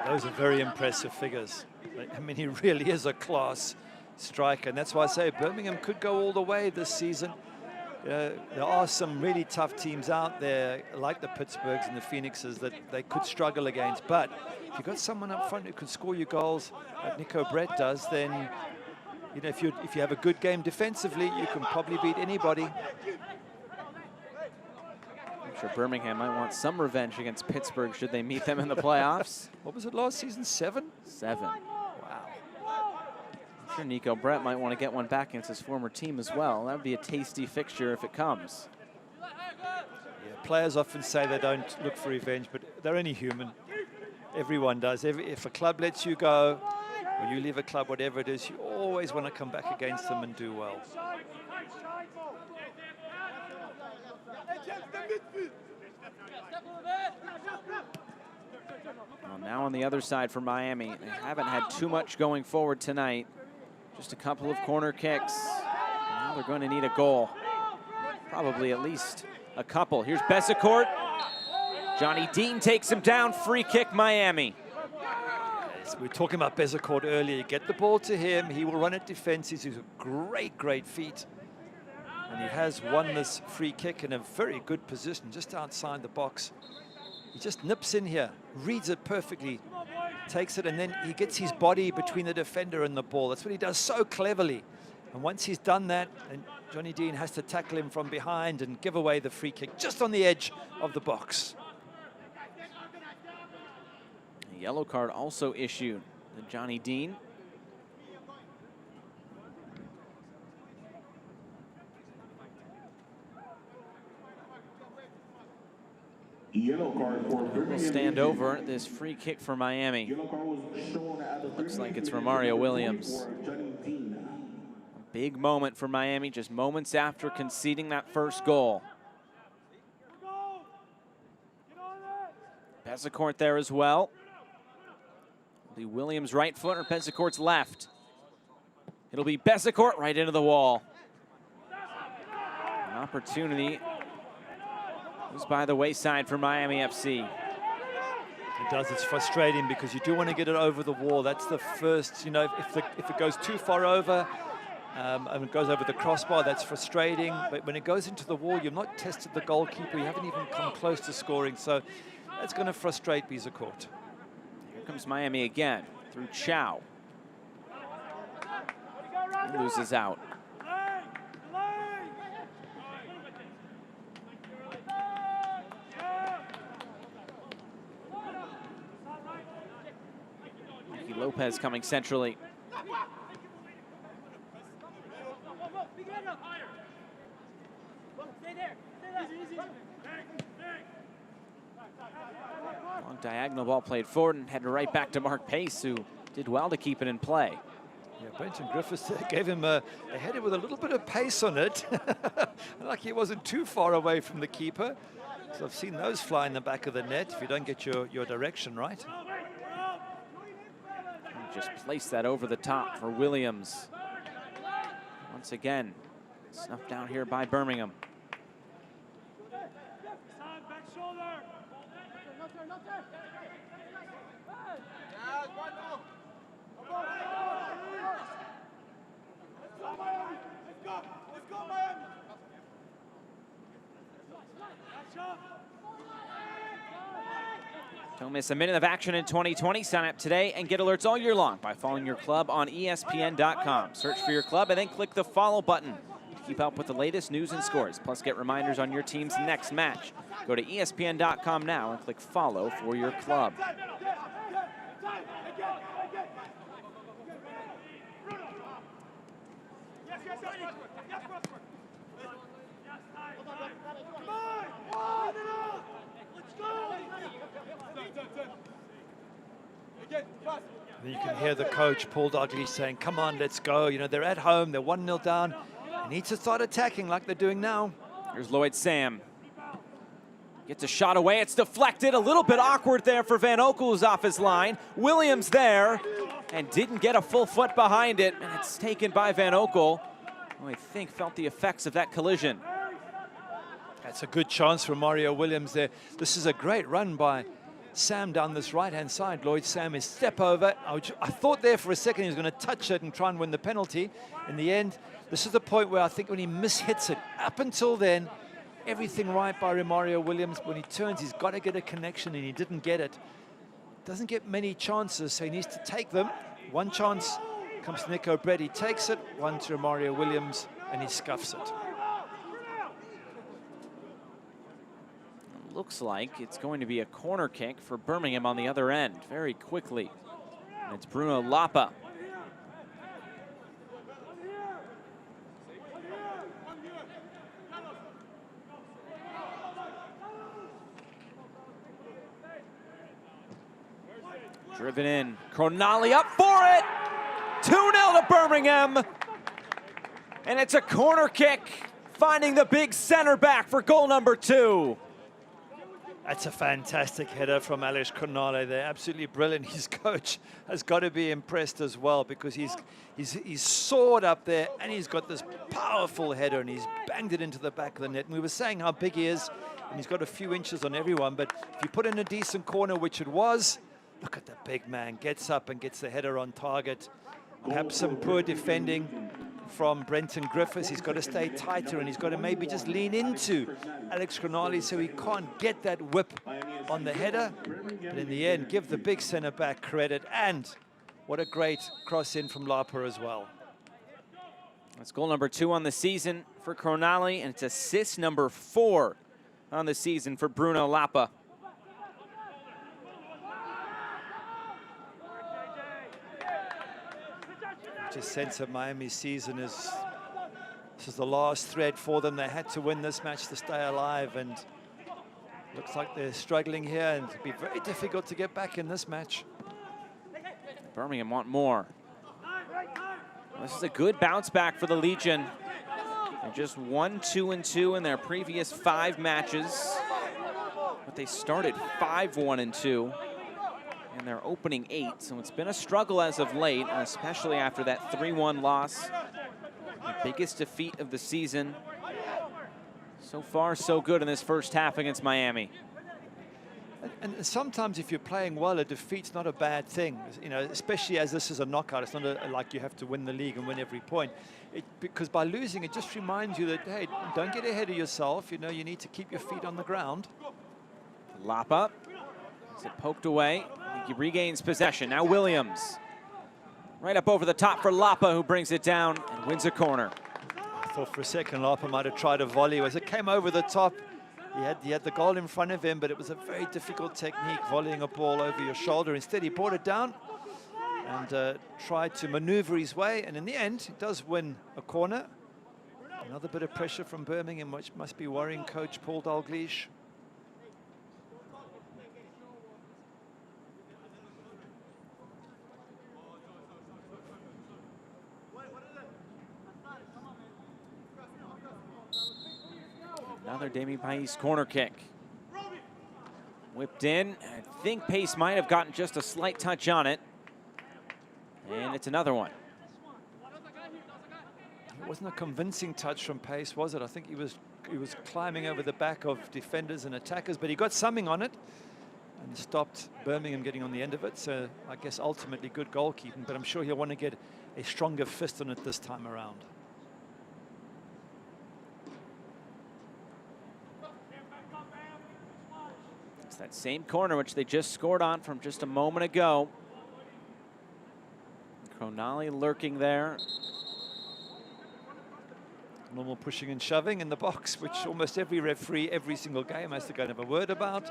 Those are very impressive figures. I mean, he really is a class striker, and that's why I say Birmingham could go all the way this season. There are some really tough teams out there, like the Pittsburghs and the Phoenixes, that they could struggle against. But if you've got someone up front who can score you goals, like Neco Brett does, then you know, if you have a good game defensively, you can probably beat anybody. I'm sure Birmingham might want some revenge against Pittsburgh should they meet them in the playoffs. What was it last season? 7? 7. Wow. I'm sure Neco Brett might want to get one back against his former team as well. That would be a tasty fixture if it comes. Yeah, players often say they don't look for revenge, but they're only human. Everyone does. If a club lets you go, or you leave a club, whatever it is, you always want to come back against them and do well. Well, now on the other side for Miami, they haven't had too much going forward tonight. Just a couple of corner kicks. Now they're going to need a goal. Probably at least a couple. Here's Bezecourt. Johnny Dean takes him down. Free kick, Miami. Yes, we were talking about Bezecourt earlier. You get the ball to him. He will run at defense. He's a great feet. And he has won this free kick in a very good position, just outside the box. He just nips in here, reads it perfectly, takes it, and then he gets his body between the defender and the ball. That's what he does so cleverly. And once he's done that, and Johnny Dean has to tackle him from behind and give away the free kick just on the edge of the box. A yellow card also issued to Johnny Dean. Yellow card for Birmingham. We'll stand over this free kick for Miami. Yellow card was shown at the Looks like it's Romario Williams. A big moment for Miami, just moments after conceding that first goal. Bezecourt there as well. It'll be Williams' right foot or Bezecourt's left. It'll be Bezecourt right into the wall. An opportunity goes by the wayside for Miami FC. It does. It's frustrating because you do want to get it over the wall. That's the first, you know, if it goes too far over and it goes over the crossbar, that's frustrating. But when it goes into the wall, you've not tested the goalkeeper. You haven't even come close to scoring. So that's going to frustrate Bezecourt. Here comes Miami again through Chow. He loses out. Lopez coming centrally. Long diagonal ball played forward and headed right back to Mark Pace, who did well to keep it in play. Yeah, Brenton Griffiths gave him a header with a little bit of pace on it. Like he wasn't too far away from the keeper. So I've seen those fly in the back of the net if you don't get your direction right. Just place that over the top for Williams. Once again, snuffed down here by Birmingham. Don't miss a minute of action in 2020. Sign up today and get alerts all year long by following your club on ESPN.com. Search for your club and then click the follow button to keep up with the latest news and scores. Plus, get reminders on your team's next match. Go to ESPN.com now and click follow for your club. You can hear the coach, Paul Dogley, saying, come on, let's go. You know, they're at home, they're 1-0 down. They need to start attacking like they're doing now. Here's Lloyd Sam. Gets a shot away, it's deflected. A little bit awkward there for Van Oekel, who's off his line. Williams there, and didn't get a full foot behind it. And it's taken by Van Oekel, who I think felt the effects of that collision. That's a good chance for Mario Williams there. This is a great run by Sam down this right-hand side. Lloyd Sam is step over. I thought there for a second he was going to touch it and try and win the penalty. In the end, this is the point where I think when he mishits it, up until then, everything right by Mario Williams. When he turns, he's got to get a connection, and he didn't get it. Doesn't get many chances, so he needs to take them. One chance comes to Neco Brett. He takes it. One to Mario Williams, and he scuffs it. Looks like it's going to be a corner kick for Birmingham on the other end very quickly. And it's Bruno Lapa. Driven in, Cronali up for it. 2-0 to Birmingham. And it's a corner kick, finding the big center back for goal number 2. That's a fantastic header from Alex Cronali there. Absolutely brilliant. His coach has got to be impressed as well, because he's soared up there and he's got this powerful header and he's banged it into the back of the net. And we were saying how big he is, and he's got a few inches on everyone, but if you put in a decent corner, which it was, look at the big man, gets up and gets the header on target. Perhaps some poor defending from Brenton Griffiths. He's got to stay tighter, and he's got to maybe just lean into Alex Cronali so he can't get that whip on the header. But in the end, give the big centre back credit, and what a great cross in from Lapa as well. That's goal number 2 on the season for Cronali, and it's assist number 4 on the season for Bruno Lapa. Just sense that Miami's season this is the last thread for them. They had to win this match to stay alive, and looks like they're struggling here, and it'll be very difficult to get back in this match. Birmingham want more. This is a good bounce back for the Legion. They're just 1-2-2 in their previous 5 matches, but they started 5-1-2. in their opening 8, so it's been a struggle as of late, especially after that 3-1 loss. The biggest defeat of the season. So far, so good in this first half against Miami. And sometimes if you're playing well, a defeat's not a bad thing, you know, especially as this is a knockout. It's not like you have to win the league and win every point. Because by losing, it just reminds you that, hey, don't get ahead of yourself. You know, you need to keep your feet on the ground. Lapa, as it poked away, he regains possession. Now Williams, right up over the top for Lapa, who brings it down and wins a corner. I thought for a second Lapa might have tried a volley. As it came over the top, he had the goal in front of him, but it was a very difficult technique, volleying a ball over your shoulder. Instead, he brought it down and tried to maneuver his way, and in the end, he does win a corner. Another bit of pressure from Birmingham, which must be worrying coach Paul Dalglish. Another Demi Pais corner kick. Whipped in. I think Pace might have gotten just a slight touch on it. And it's another one. It wasn't a convincing touch from Pace, was it? I think he was climbing over the back of defenders and attackers, but he got something on it and stopped Birmingham getting on the end of it. So I guess ultimately good goalkeeping, but I'm sure he'll want to get a stronger fist on it this time around. It's that same corner which they just scored on from just a moment ago. Cronali lurking there. Normal pushing and shoving in the box, which almost every referee, every single game has to go and have a word about.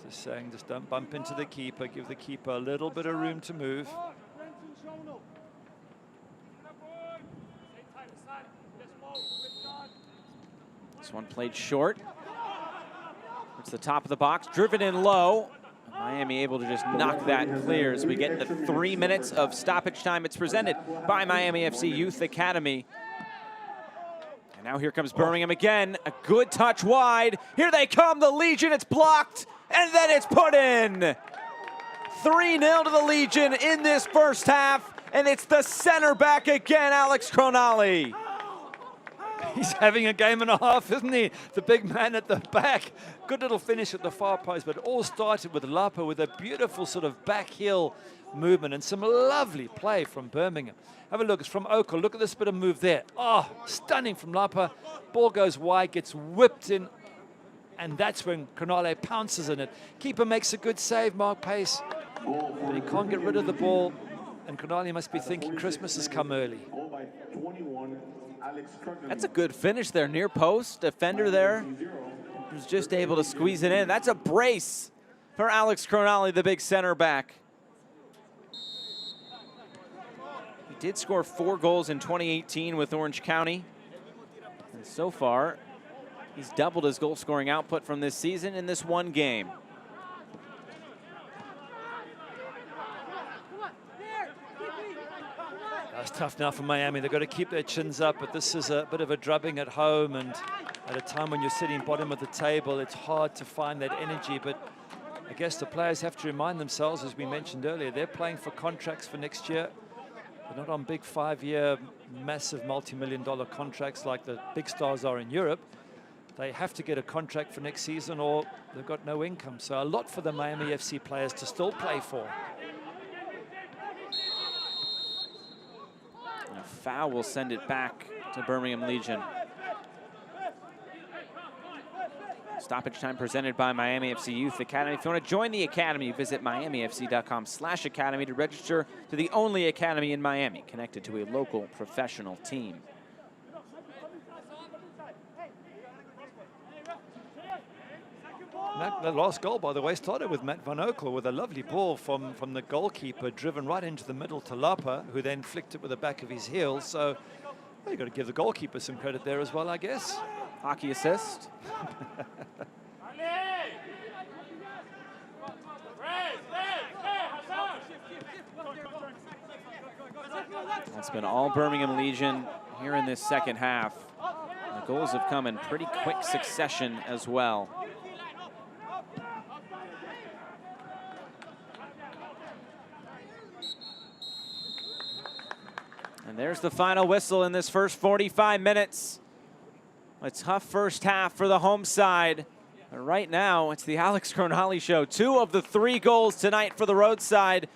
Just saying, just don't bump into the keeper, give the keeper a little bit of room to move. This one played short. It's the top of the box, driven in low. Miami able to just knock that clear as we get into 3 minutes of stoppage time. It's presented by Miami FC Youth Academy. And now here comes Birmingham again. A good touch wide. Here they come, the Legion. It's blocked, and then it's put in. 3-0 to the Legion in this first half, and it's the center back again, Alex Cronali. He's having a game and a half, isn't he? The big man at the back. Good little finish at the far post, but it all started with Lapa with a beautiful sort of back heel movement and some lovely play from Birmingham. Have a look, it's from Okel. Look at this bit of move there. Oh, stunning from Lapa. Ball goes wide, gets whipped in, and that's when Cronali pounces in it. Keeper makes a good save, Mark Pace, but he can't get rid of the ball, and Cronali must be thinking Christmas has come early. That's a good finish there, near post. Defender there was just able to squeeze it in. That's a brace for Alex Cronali, the big center back. He did score 4 goals in 2018 with Orange County. And so far, he's doubled his goal-scoring output from this season in this one game. It's tough now for Miami. They've got to keep their chins up, but this is a bit of a drubbing at home, and at a time when you're sitting bottom of the table, it's hard to find that energy. But I guess the players have to remind themselves, as we mentioned earlier, they're playing for contracts for next year. They're not on big 5-year, massive multi-million-dollar contracts like the big stars are in Europe. They have to get a contract for next season or they've got no income. So a lot for the Miami FC players to still play for. And a foul will send it back to Birmingham Legion. Stoppage time presented by Miami FC Youth Academy. If you want to join the academy, visit miamifc.com/academy to register to the only academy in Miami connected to a local professional team. The last goal, by the way, started with Matt Van Okel with a lovely ball from the goalkeeper, driven right into the middle to Lapa, who then flicked it with the back of his heel. So well, you've got to give the goalkeeper some credit there as well, I guess. Hockey assist. It's been all Birmingham Legion here in this second half. The goals have come in pretty quick succession as well. And there's the final whistle in this first 45 minutes. A tough first half for the home side. But right now, it's the Alex Cronali show. 2 of the 3 goals tonight for the road side.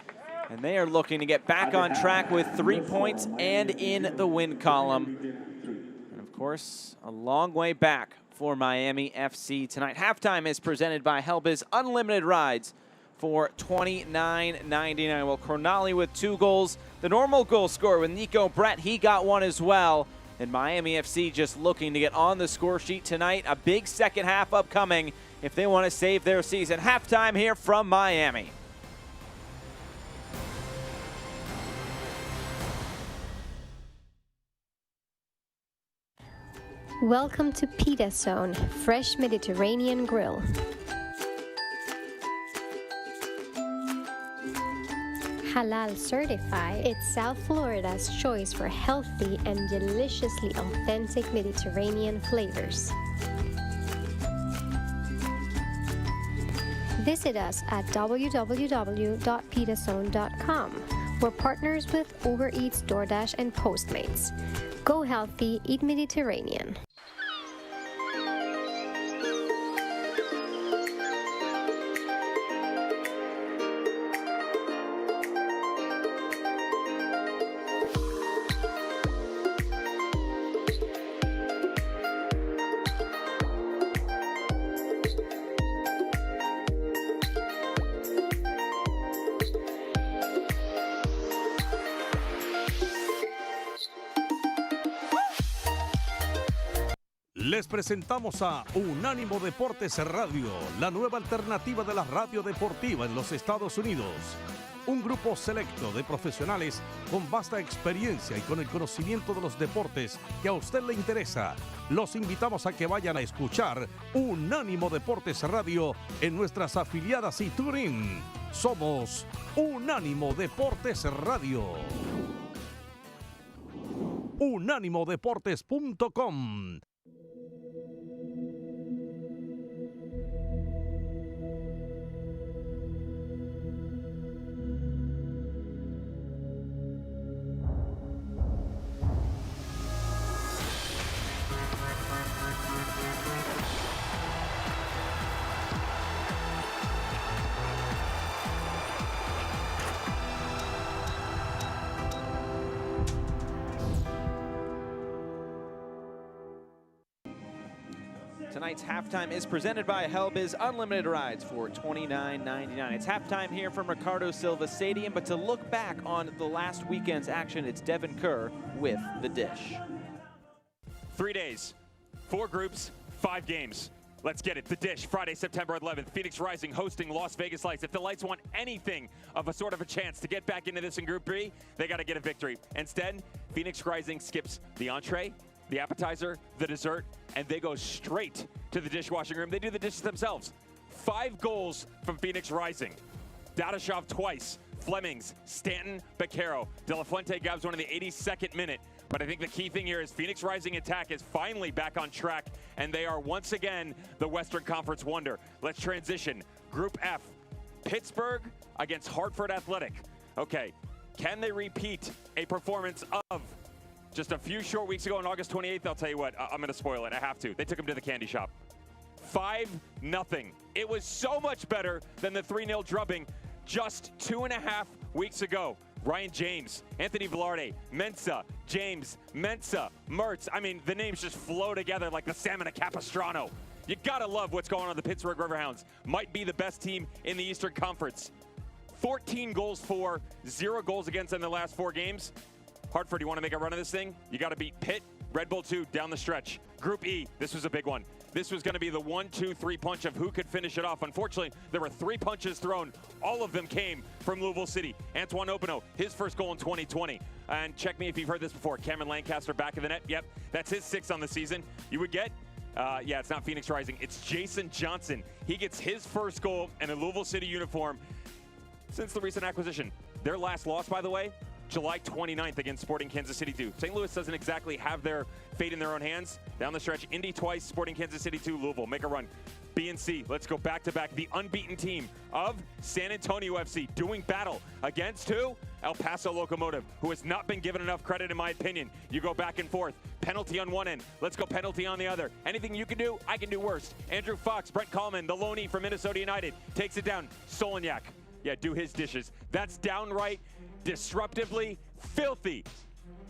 And they are looking to get back on track with 3 points and in the win column. And of course, a long way back for Miami FC tonight. Halftime is presented by Helbiz Unlimited Rides for $29.99. Well, Cronali with 2 goals. The normal goal scorer with Neco Brett, he got 1 as well. And Miami FC just looking to get on the score sheet tonight. A big second half upcoming if they want to save their season. Halftime here from Miami. Welcome to Pita Zone, fresh Mediterranean grill. Halal certified, it's South Florida's choice for healthy and deliciously authentic Mediterranean flavors. Visit us at www.pitazone.com. We're partners with Uber Eats, DoorDash, and Postmates. Go healthy, eat Mediterranean. Les presentamos a Unánimo Deportes Radio, la nueva alternativa de la radio deportiva en los Estados Unidos. Un grupo selecto de profesionales con vasta experiencia y con el conocimiento de los deportes que a usted le interesa. Los invitamos a que vayan a escuchar Unánimo Deportes Radio en nuestras afiliadas y TuneIn. Somos Unánimo Deportes Radio. Unánimodeportes.com. Tonight's halftime is presented by Helbiz Unlimited Rides for $29.99. It's halftime here from Ricardo Silva Stadium, but to look back on the last weekend's action, it's Devin Kerr with the dish. 3 days, 4 groups, 5 games. Let's get it. The Dish, Friday, September 11th. Phoenix Rising hosting Las Vegas Lights. If the Lights want anything of a sort of a chance to get back into this in Group B, they got to get a victory. Instead, Phoenix Rising skips the entree, the appetizer, the dessert, and they go straight to the dishwashing room. They do the dishes themselves. 5 goals from Phoenix Rising. Dadashov twice, Flemings, Stanton, Beccaro. De La Fuente grabs one in the 82nd minute. But I think the key thing here is Phoenix Rising attack is finally back on track, and they are once again the Western Conference wonder. Let's transition. Group F, Pittsburgh against Hartford Athletic. Okay, can they repeat a performance of just a few short weeks ago on August 28th? I'll tell you what, I'm going to spoil it. I have to. They took him to the candy shop. 5-0. It was so much better than the 3-0 drubbing just 2.5 weeks ago. Ryan James, Anthony Velarde, Mensah, James, Mensah, Mertz. I mean, the names just flow together like the salmon of Capistrano. You gotta love what's going on. The Pittsburgh Riverhounds might be the best team in the Eastern Conference. 14 goals for, 0 goals against in the last 4 games. Hartford, you want to make a run of this thing? You got to beat Pitt, Red Bull 2 down the stretch. Group E, this was a big one. This was going to be the 1-2-3 punch of who could finish it off. Unfortunately, there were 3 punches thrown. All of them came from Louisville City. Antoine Opino, his first goal in 2020. And check me if you've heard this before. Cameron Lancaster back of the net. Yep, that's his 6th on the season. You would get, yeah, it's not Phoenix Rising. It's Jason Johnson. He gets his first goal in a Louisville City uniform since the recent acquisition. Their last loss, by the way, July 29th against Sporting Kansas City 2. St. Louis doesn't exactly have their fate in their own hands. Down the stretch, Indy twice, Sporting Kansas City 2, Louisville. Make a run. B and C, let's go back-to-back. The unbeaten team of San Antonio FC doing battle against who? El Paso Locomotive, who has not been given enough credit in my opinion. You go back and forth. Penalty on one end. Let's go penalty on the other. Anything you can do, I can do worse. Andrew Fox, Brent Coleman, the loanee from Minnesota United, takes it down. Solignac, yeah, do his dishes. That's downright disruptively filthy.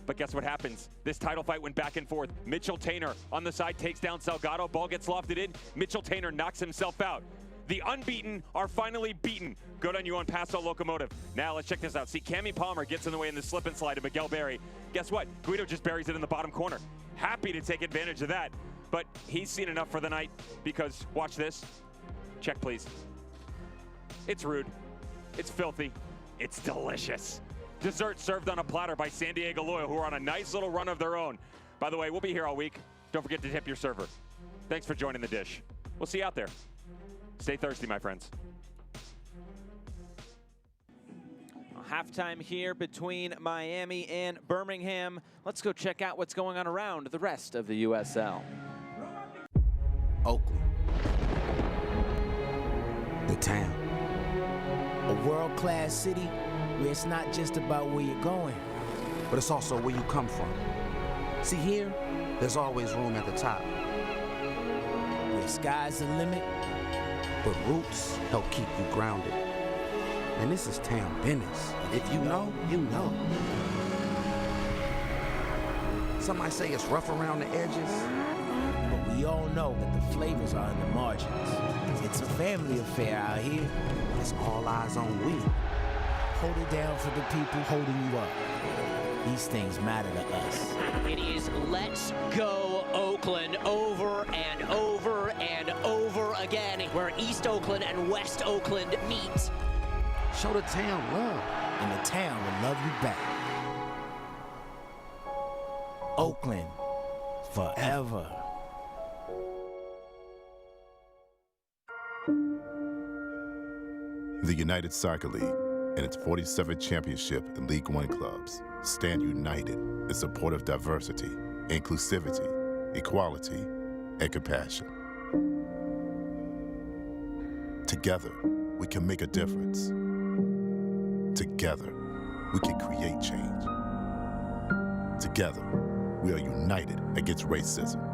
But guess what happens? This title fight went back and forth. Mitchell Tainer on the side takes down Salgado. Ball gets lofted in. Mitchell Tainer knocks himself out. The unbeaten are finally beaten. Good on you on Paso Locomotive. Now let's check this out. See, Cammie Palmer gets in the way in the slip and slide of Miguel Berry. Guess what? Guido just buries it in the bottom corner. Happy to take advantage of that. But he's seen enough for the night because, watch this. Check, please. It's rude. It's filthy. It's delicious. Dessert served on a platter by San Diego Loyal, who are on a nice little run of their own. By the way, we'll be here all week. Don't forget to tip your server. Thanks for joining the dish. We'll see you out there. Stay thirsty, my friends. Halftime here between Miami and Birmingham. Let's go check out what's going on around the rest of the USL. Oakland. The town. A world-class city where it's not just about where you're going, But it's also where you come from. See, here, there's always room at the top. where sky's the limit. But roots help keep you grounded. And this is town business. If you know, you know. Some might say it's rough around the edges. But we all know that the flavors are in the margins. It's a family affair out here. It's all eyes on we. Hold it down for the people holding you up. These things matter to us. It is let's go Oakland over and over and over again, where East Oakland and West Oakland meet. Show the town love. And the town will love you back. Oakland, forever. The United Soccer League and its 47th championship in League One clubs stand united in support of diversity, inclusivity, equality, and compassion. Together, we can make a difference. Together, we can create change. Together, we are united against racism.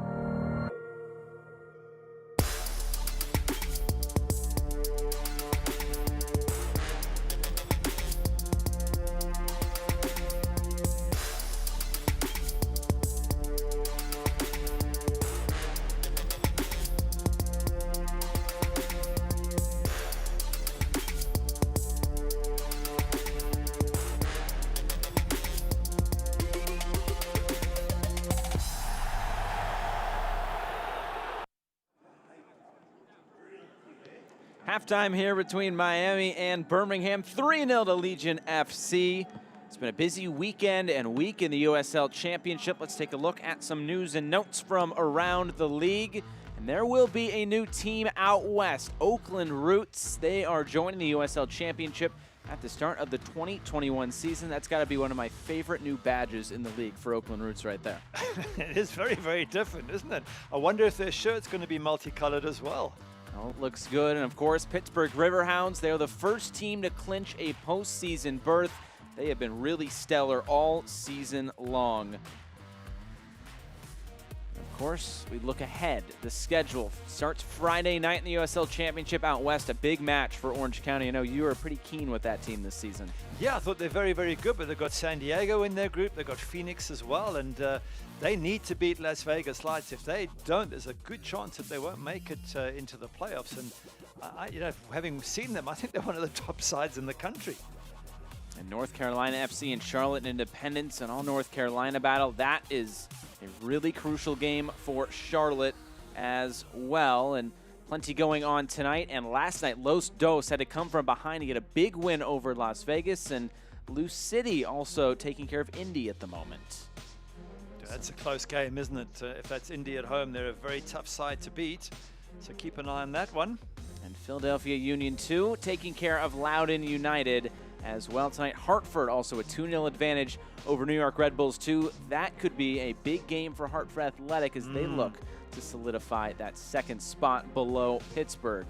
Halftime here between Miami and Birmingham, 3-0 to Legion FC. It's been a busy weekend and week in the USL Championship. Let's take a look at some news and notes from around the league. And there will be a new team out west, Oakland Roots. They are joining the USL Championship at the start of the 2021 season. That's got to be one of my favorite new badges in the league for Oakland Roots right there. It is very, very different, isn't it? I wonder if their shirt's going to be multicolored as well. Well, it looks good. And of course, Pittsburgh Riverhounds, they're the first team to clinch a postseason berth. They have been really stellar all season long. Of course, we look ahead. The schedule starts Friday night in the USL Championship out west, a big match for Orange County. I know you are pretty keen with that team this season. Yeah, I thought they're very, very good, but they've got San Diego in their group. They've got Phoenix as well, and they need to beat Las Vegas Lights. If they don't, there's a good chance that they won't make it into the playoffs. And, having seen them, I think they're one of the top sides in the country. And North Carolina FC and Charlotte Independence, an all-North Carolina battle. That is a really crucial game for Charlotte as well. And plenty going on tonight. And last night, Los Dos had to come from behind to get a big win over Las Vegas. And Lou City also taking care of Indy at the moment. That's a close game, isn't it? If that's Indy at home, they're a very tough side to beat. So keep an eye on that one. And Philadelphia Union 2 taking care of Loudoun United as well tonight. Hartford also a 2-0 advantage over New York Red Bulls 2. That could be a big game for Hartford Athletic as they look to solidify that second spot below Pittsburgh.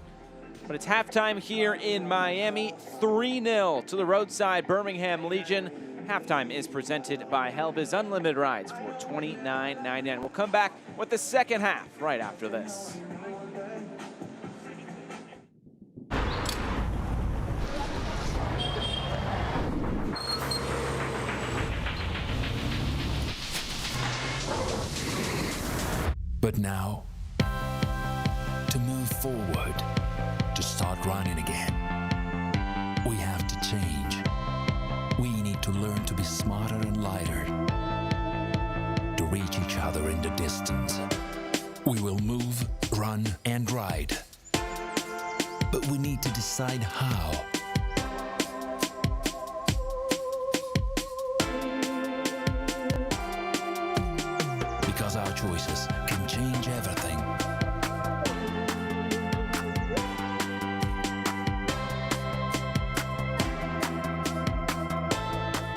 But it's halftime here in Miami, 3-0 to the roadside Birmingham Legion. Halftime is presented by Helbiz Unlimited Rides for $29.99. We'll come back with the second half right after this. But now, to move forward, to start running again, we have to change. We need to learn to be smarter and lighter, to reach each other in the distance. We will move, run, and ride. But we need to decide how. Because because our choices can change everything.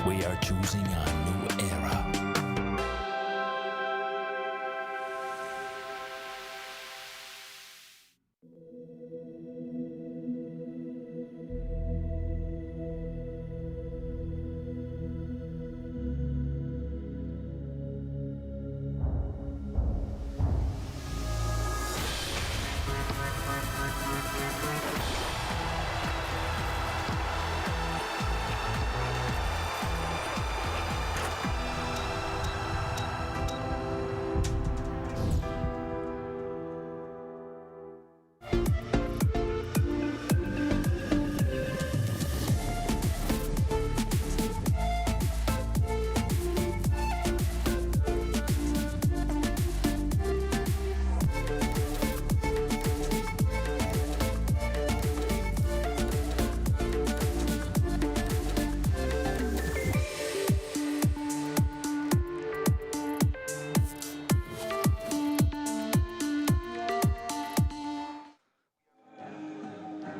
We are choosing a new era.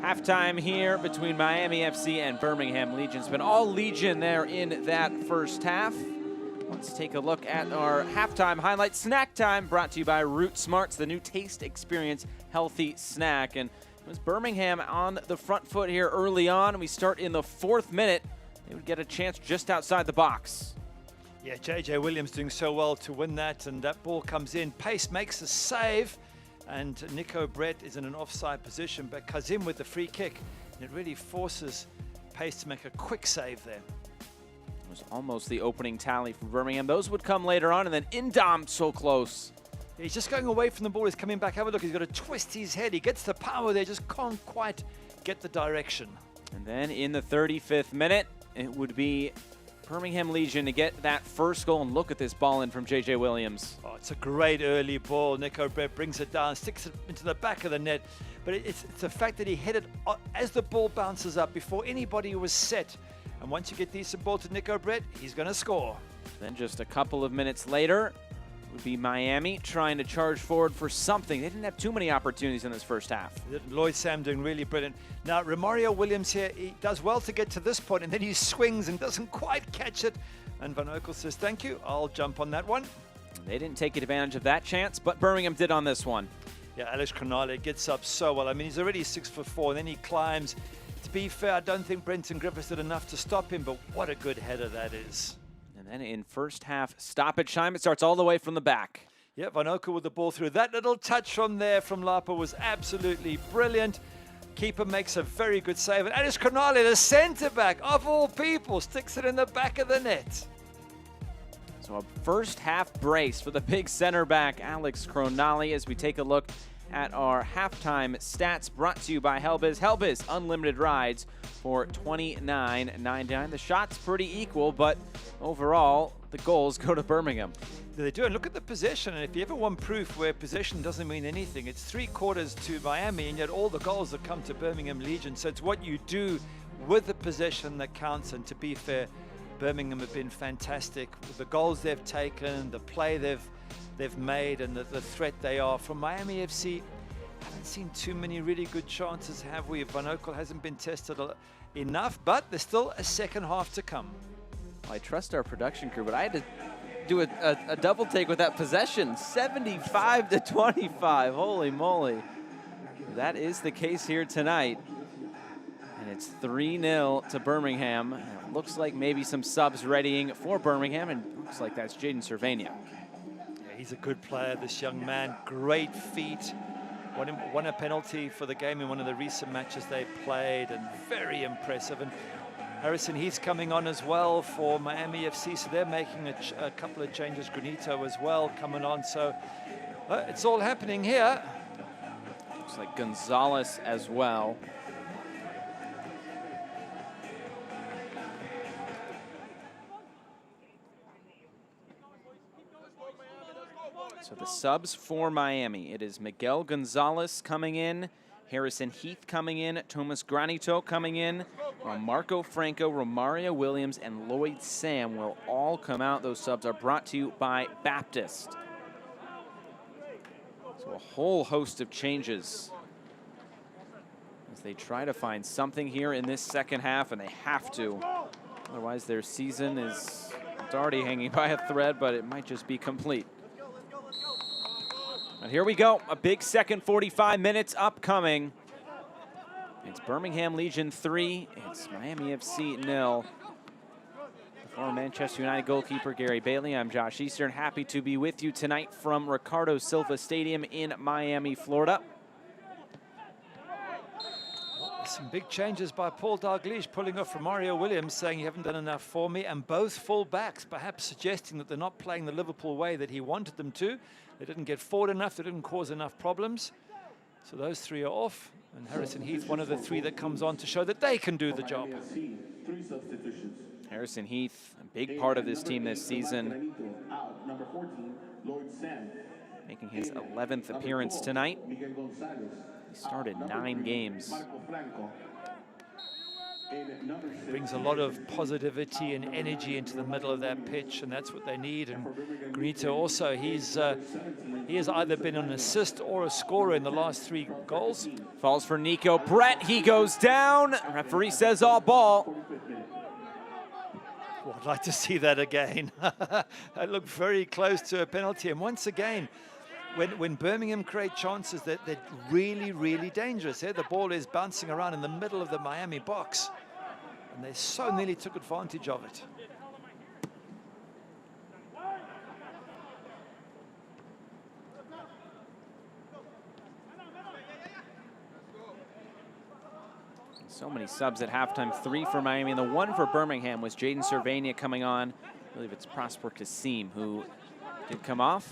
Halftime here between Miami FC and Birmingham Legion. It's been all Legion there in that first half. Let's take a look at our halftime highlight. Snack time brought to you by Root Smarts, the new taste experience healthy snack. And it was Birmingham on the front foot here early on. We start in the 4th minute. They would get a chance just outside the box. Yeah, JJ Williams doing so well to win that, and that ball comes in. Pace makes a save, and Neco Brett is in an offside position, but Kazim with the free kick, and it really forces Pace to make a quick save there. It was almost the opening tally for Birmingham. Those would come later on, and then Indom so close. Yeah, he's just going away from the ball. He's coming back. Have a look. He's got to twist his head. He gets the power there, just can't quite get the direction. And then in the 35th minute, it would be Birmingham Legion to get that first goal. And look at this ball in from JJ Williams. Oh, it's a great early ball. Neco Brett brings it down, sticks it into the back of the net. But it's the fact that he hit it as the ball bounces up before anybody was set. And once you get decent ball to Neco Brett, he's going to score. Then just a couple of minutes later would be Miami trying to charge forward for something. They didn't have too many opportunities in this first half. Lloyd Sam doing really brilliant. Now, Romario Williams here, he does well to get to this point, and then he swings and doesn't quite catch it. And Van Oekel says, thank you, I'll jump on that one. They didn't take advantage of that chance, but Birmingham did on this one. Yeah, Alex Cronale gets up so well. I mean, he's already 6'4", and then he climbs. To be fair, I don't think Brenton Griffiths did enough to stop him, but what a good header that is. And then in first half stoppage time, it starts all the way from the back. Yeah, Van Oekel with the ball through. That little touch from there from Lapa was absolutely brilliant. Keeper makes a very good save. And Alex Cronale, the centre-back, of all people, sticks it in the back of the net. So a first half brace for the big center back, Alex Cronale, as we take a look at our halftime stats brought to you by Helbiz. Helbiz, unlimited rides for $29.99. The shot's pretty equal, but overall, the goals go to Birmingham. They do, and look at the possession. And if you ever want proof where possession doesn't mean anything, it's 3/4 to Miami, and yet all the goals have come to Birmingham Legion. So it's what you do with the possession that counts. And to be fair, Birmingham have been fantastic with the goals they've taken, the play they've made, and the threat they are. From Miami FC, haven't seen too many really good chances, have we? Van Oekel hasn't been tested enough, but there's still a second half to come. I trust our production crew, but I had to do a double take with that possession. 75-25, holy moly. That is the case here tonight. And it's 3-0 to Birmingham. And it looks like maybe some subs readying for Birmingham, and it looks like that's Jaden Cervania. Yeah, he's a good player, this young man. Great feet. Won a penalty for the game in one of the recent matches they played, and very impressive. And Harrison Heath's coming on as well for Miami FC, so they're making a couple of changes. Granito as well coming on, so it's all happening here. Looks like Gonzalez as well. So the subs for Miami, it is Miguel Gonzalez coming in, Harrison Heath coming in, Thomas Granito coming in, Marco Franco, Romario Williams, and Lloyd Sam will all come out. Those subs are brought to you by Baptist. So a whole host of changes as they try to find something here in this second half, and they have to. Otherwise, their season is already hanging by a thread, but it might just be complete. And here we go, a big second 45 minutes upcoming. It's Birmingham Legion 3, it's Miami FC 0. Former Manchester United goalkeeper Gary Bailey. I'm Josh Eastern, happy to be with you tonight from Ricardo Silva Stadium in Miami, Florida. Some big changes by Paul Dalglish, pulling off from Mario Williams, saying you haven't done enough for me, and both full backs perhaps suggesting that they're not playing the Liverpool way that he wanted them to. They didn't get forward enough, they didn't cause enough problems. So those three are off, and Harrison Heath, one of the three that comes on to show that they can do the job. Three substitutions. Harrison Heath, a big part of this team this season, Number 14, Lloyd Sam. making his 11th appearance tonight. He started 9 games. Brings a lot of positivity and energy into the middle of that pitch, and that's what they need. And Granito also, he has either been an assist or a scorer in the last 3 goals. Falls for Neco Brett, he goes down. Referee says all ball. Well, I'd like to see that again. That looked very close to a penalty. And once again, when Birmingham create chances, they're really, really dangerous. Here, the ball is bouncing around in the middle of the Miami box, and they so nearly took advantage of it. So many subs at halftime, 3 for Miami, and the 1 for Birmingham was Jaden Cervania coming on. I believe it's Prosper Kasim who did come off.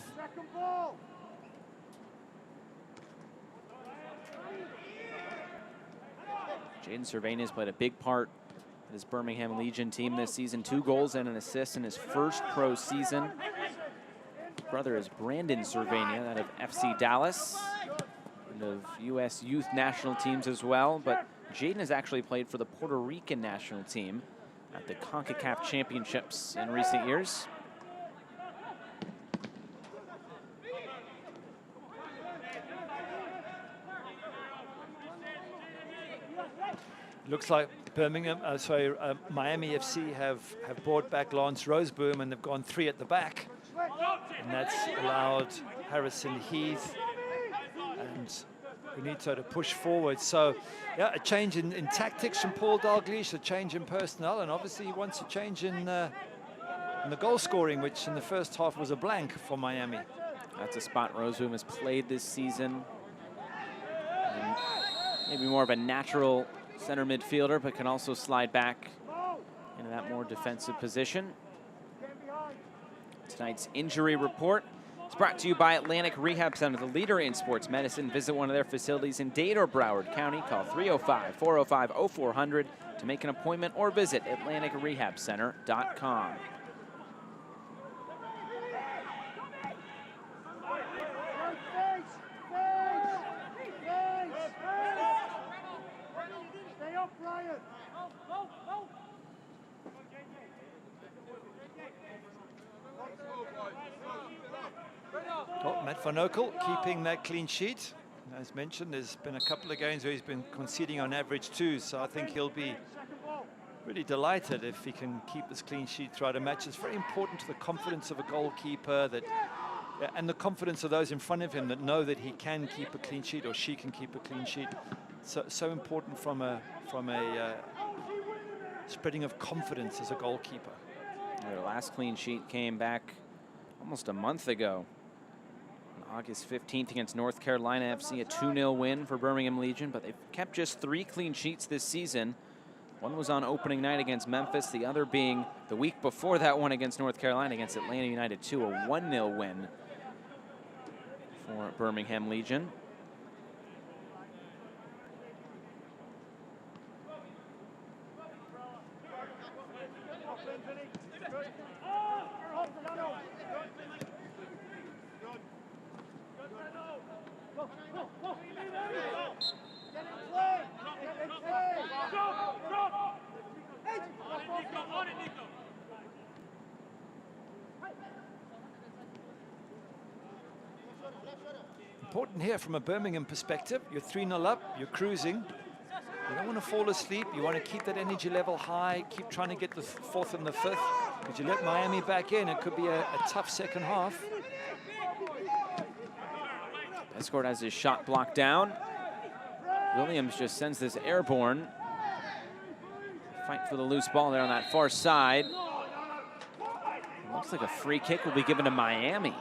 Jaden Cervania has played a big part in his Birmingham Legion team this season. 2 goals and an assist in his first pro season. His brother is Brandon Cervania, that of FC Dallas, and of U.S. youth national teams as well. But Jaden has actually played for the Puerto Rican national team at the CONCACAF Championships in recent years. Looks like Miami FC have brought back Lance Roseboom, and they've gone 3 at the back. And that's allowed Harrison Heath and Benito to push forward. So, yeah, a change in tactics from Paul Dalglish, a change in personnel, and obviously he wants a change in the goal scoring, which in the first half was a blank for Miami. That's a spot Roseboom has played this season. And maybe more of a natural center midfielder, but can also slide back into that more defensive position. Tonight's injury report is brought to you by Atlantic Rehab Center, the leader in sports medicine. Visit one of their facilities in Dade or Broward County. Call 305-405-0400 to make an appointment or visit atlanticrehabcenter.com. Oh, Matt Van Oekel keeping that clean sheet. As mentioned, there's been a couple of games where he's been conceding on average 2, so I think he'll be really delighted if he can keep this clean sheet throughout a match. It's very important to the confidence of a goalkeeper and the confidence of those in front of him that know that he can keep a clean sheet or she can keep a clean sheet. So important from a spreading of confidence as a goalkeeper. Their last clean sheet came back almost a month ago. August 15th against North Carolina FC, a 2-0 win for Birmingham Legion, but they've kept just 3 clean sheets this season. One was on opening night against Memphis, the other being the week before that one against North Carolina against Atlanta United 2, a 1-0 win for Birmingham Legion. Important here from a Birmingham perspective. You're 3-0 up, you're cruising. You don't want to fall asleep. You want to keep that energy level high, keep trying to get the fourth and the fifth. Because you let Miami back in, it could be a tough second half. Escort has his shot blocked down. Williams just sends this airborne. Fight for the loose ball there on that far side. Looks like a free kick will be given to Miami.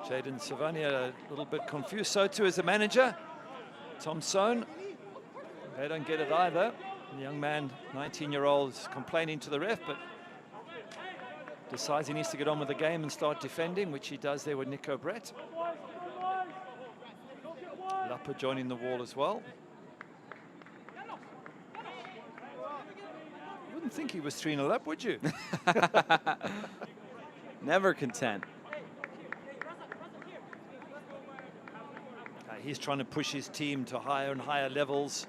Jaden Savania a little bit confused. So too is the manager, Tom Sohn. They don't get it either. The young man, 19-year-old, is complaining to the ref, but decides he needs to get on with the game and start defending, which he does there with Neco Brett. Lapa joining the wall as well. You wouldn't think he was 3-0 up, would you? Never content. He's trying to push his team to higher and higher levels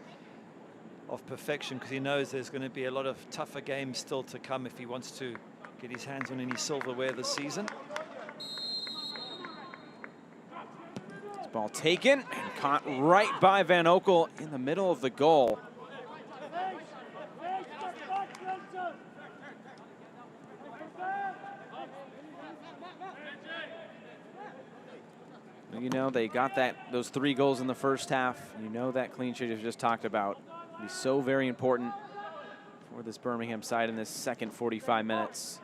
of perfection because he knows there's going to be a lot of tougher games still to come if he wants to get his hands on any silverware this season. This ball taken and caught right by Van Oekel in the middle of the goal. You know, they got those 3 goals in the first half. You know that clean sheet we've just talked about. It'll be so very important for this Birmingham side in this second 45 minutes.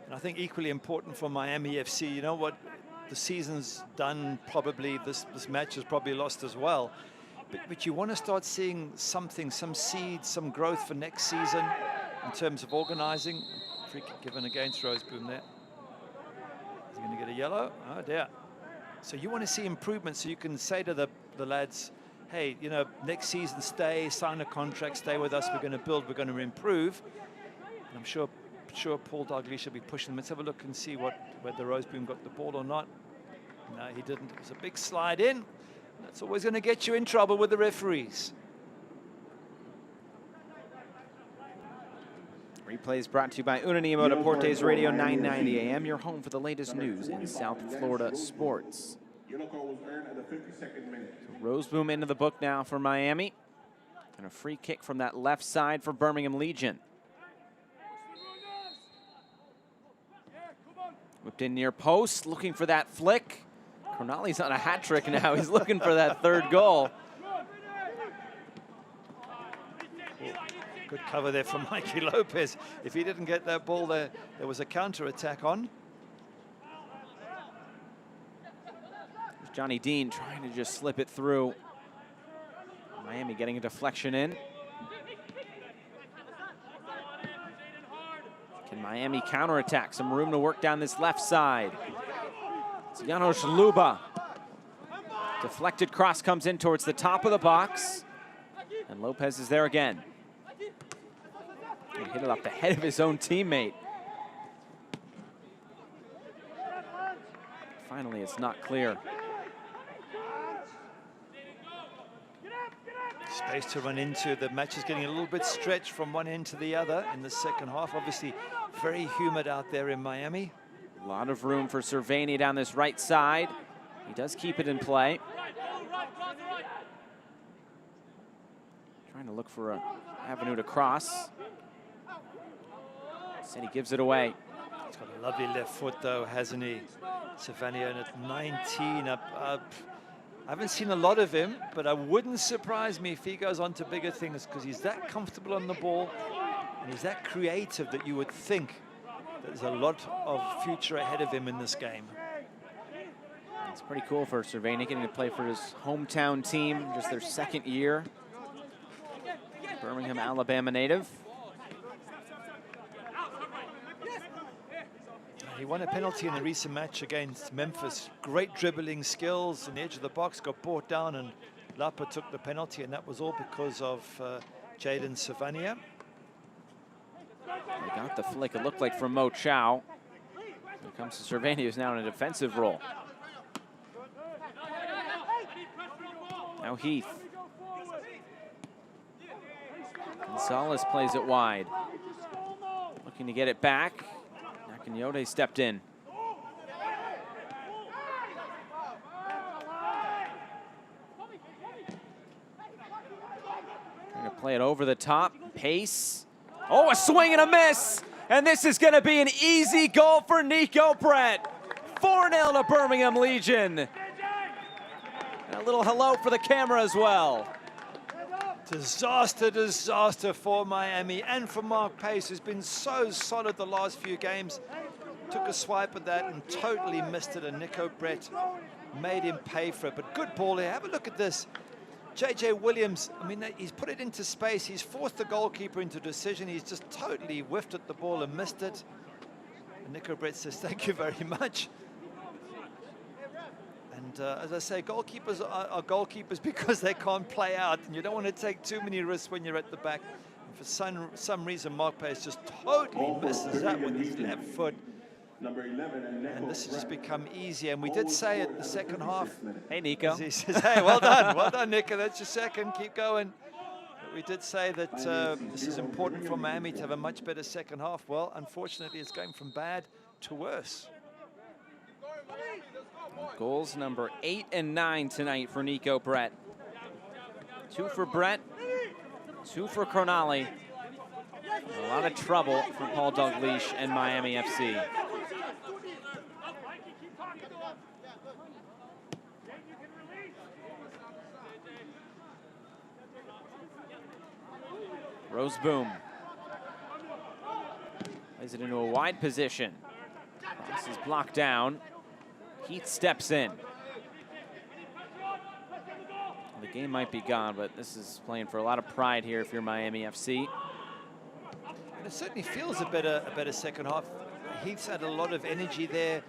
And I think equally important for Miami FC, you know what, the season's done probably, this match is probably lost as well. But you want to start seeing something, some seeds, some growth for next season in terms of organizing. Free kick given against Roseboom there. Is he going to get a yellow? Oh dear. So you want to see improvement so you can say to the lads, hey, you know, next season stay, sign a contract, stay with us, we're going to build, we're going to improve. And I'm sure Paul Dalglish will be pushing them. Let's have a look and see whether Roseboom got the ball or not. No, he didn't. It was a big slide in. That's always going to get you in trouble with the referees. Replays brought to you by Unanimo Deportes Radio 990 AM, your home for the latest news in South Florida sports. Roseboom into the book now for Miami. And a free kick from that left side for Birmingham Legion. Whipped in near post, looking for that flick. Cornali's on a hat trick now. He's looking for that third goal. Good cover there from Mikey Lopez. If he didn't get that ball there, there was a counter-attack on. There's Johnny Dean trying to just slip it through. Miami getting a deflection in. Can Miami counterattack? Some room to work down this left side. It's Janos Luba. Deflected cross comes in towards the top of the box. And Lopez is there again. He hit it off the head of his own teammate. Finally, it's not clear. Space to run into. The match is getting a little bit stretched from one end to the other in the second half. Obviously, very humid out there in Miami. A lot of room for Cervani down this right side. He does keep it in play. Trying to look for an avenue to cross. And he gives it away. He's got a lovely left foot though, hasn't he? Savania, and at 19, I haven't seen a lot of him, but it wouldn't surprise me if he goes on to bigger things because he's that comfortable on the ball and he's that creative that you would think there's a lot of future ahead of him in this game. It's pretty cool for Cervani getting to play for his hometown team, just their second year. Birmingham, Alabama native. He won a penalty in the recent match against Memphis. Great dribbling skills on the edge of the box, got brought down, and Lapa took the penalty, and that was all because of Jaden Savania. They got the flick, it looked like, from Mo Chow. Here comes to Cervani, who's now in a defensive role. Now Heath. Gonzalez plays it wide. Looking to get it back. Akinyote stepped in. play it over the top, pace. Oh, a swing and a miss. And this is gonna be an easy goal for Neco Brett. 4-0 to Birmingham Legion. And a little hello for the camera as well. Disaster, disaster for Miami and for Mark Pace, who's been so solid the last few games. Took a swipe at that and totally missed it, and Neco Brett made him pay for it. But good ball here. Have a look at this. JJ Williams, I mean, he's put it into space. He's forced the goalkeeper into a decision. He's just totally whiffed at the ball and missed it. And Neco Brett says, thank you very much. And as I say, goalkeepers are goalkeepers because they can't play out, and you don't want to take too many risks when you're at the back. And for some reason, Mark Pace just totally misses that with his left foot. Number 11, and this has just become easier. And we did say at the second half. Hey, Neco. He says, hey, well done, Neco. That's your second. Keep going. But we did say that this is important for Miami to have a much better second half. Well, unfortunately, it's going from bad to worse. Goals number 8 and 9 tonight for Neco Brett. 2 for Brett, 2 for Cronali. A lot of trouble for Paul Dalglish and Miami FC. Roseboom plays it into a wide position. Cross is blocked down. Heath steps in. The game might be gone, but this is playing for a lot of pride here if you're Miami FC. And it certainly feels a better second half. Heath's had a lot of energy there.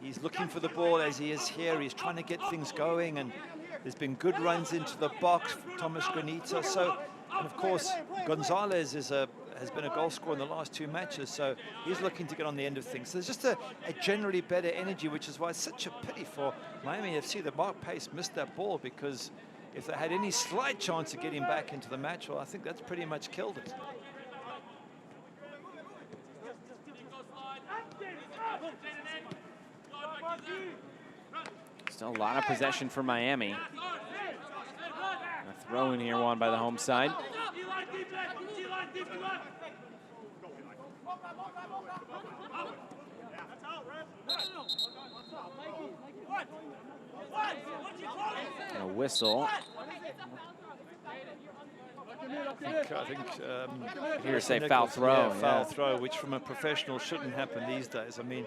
He's looking for the ball as he is here. He's trying to get things going, and there's been good runs into the box from Thomas Granita. So, and of course, Gonzalez has been a goal scorer in the last 2 matches, so he's looking to get on the end of things. So there's just a generally better energy, which is why it's such a pity for Miami FC that Mark Pace missed that ball, because if they had any slight chance of getting back into the match, well, I think that's pretty much killed it. Still a lot of possession for Miami. A throw in here won by the home side. And a whistle. I think here say foul throw. Yeah, foul throw, which from a professional shouldn't happen these days. I mean,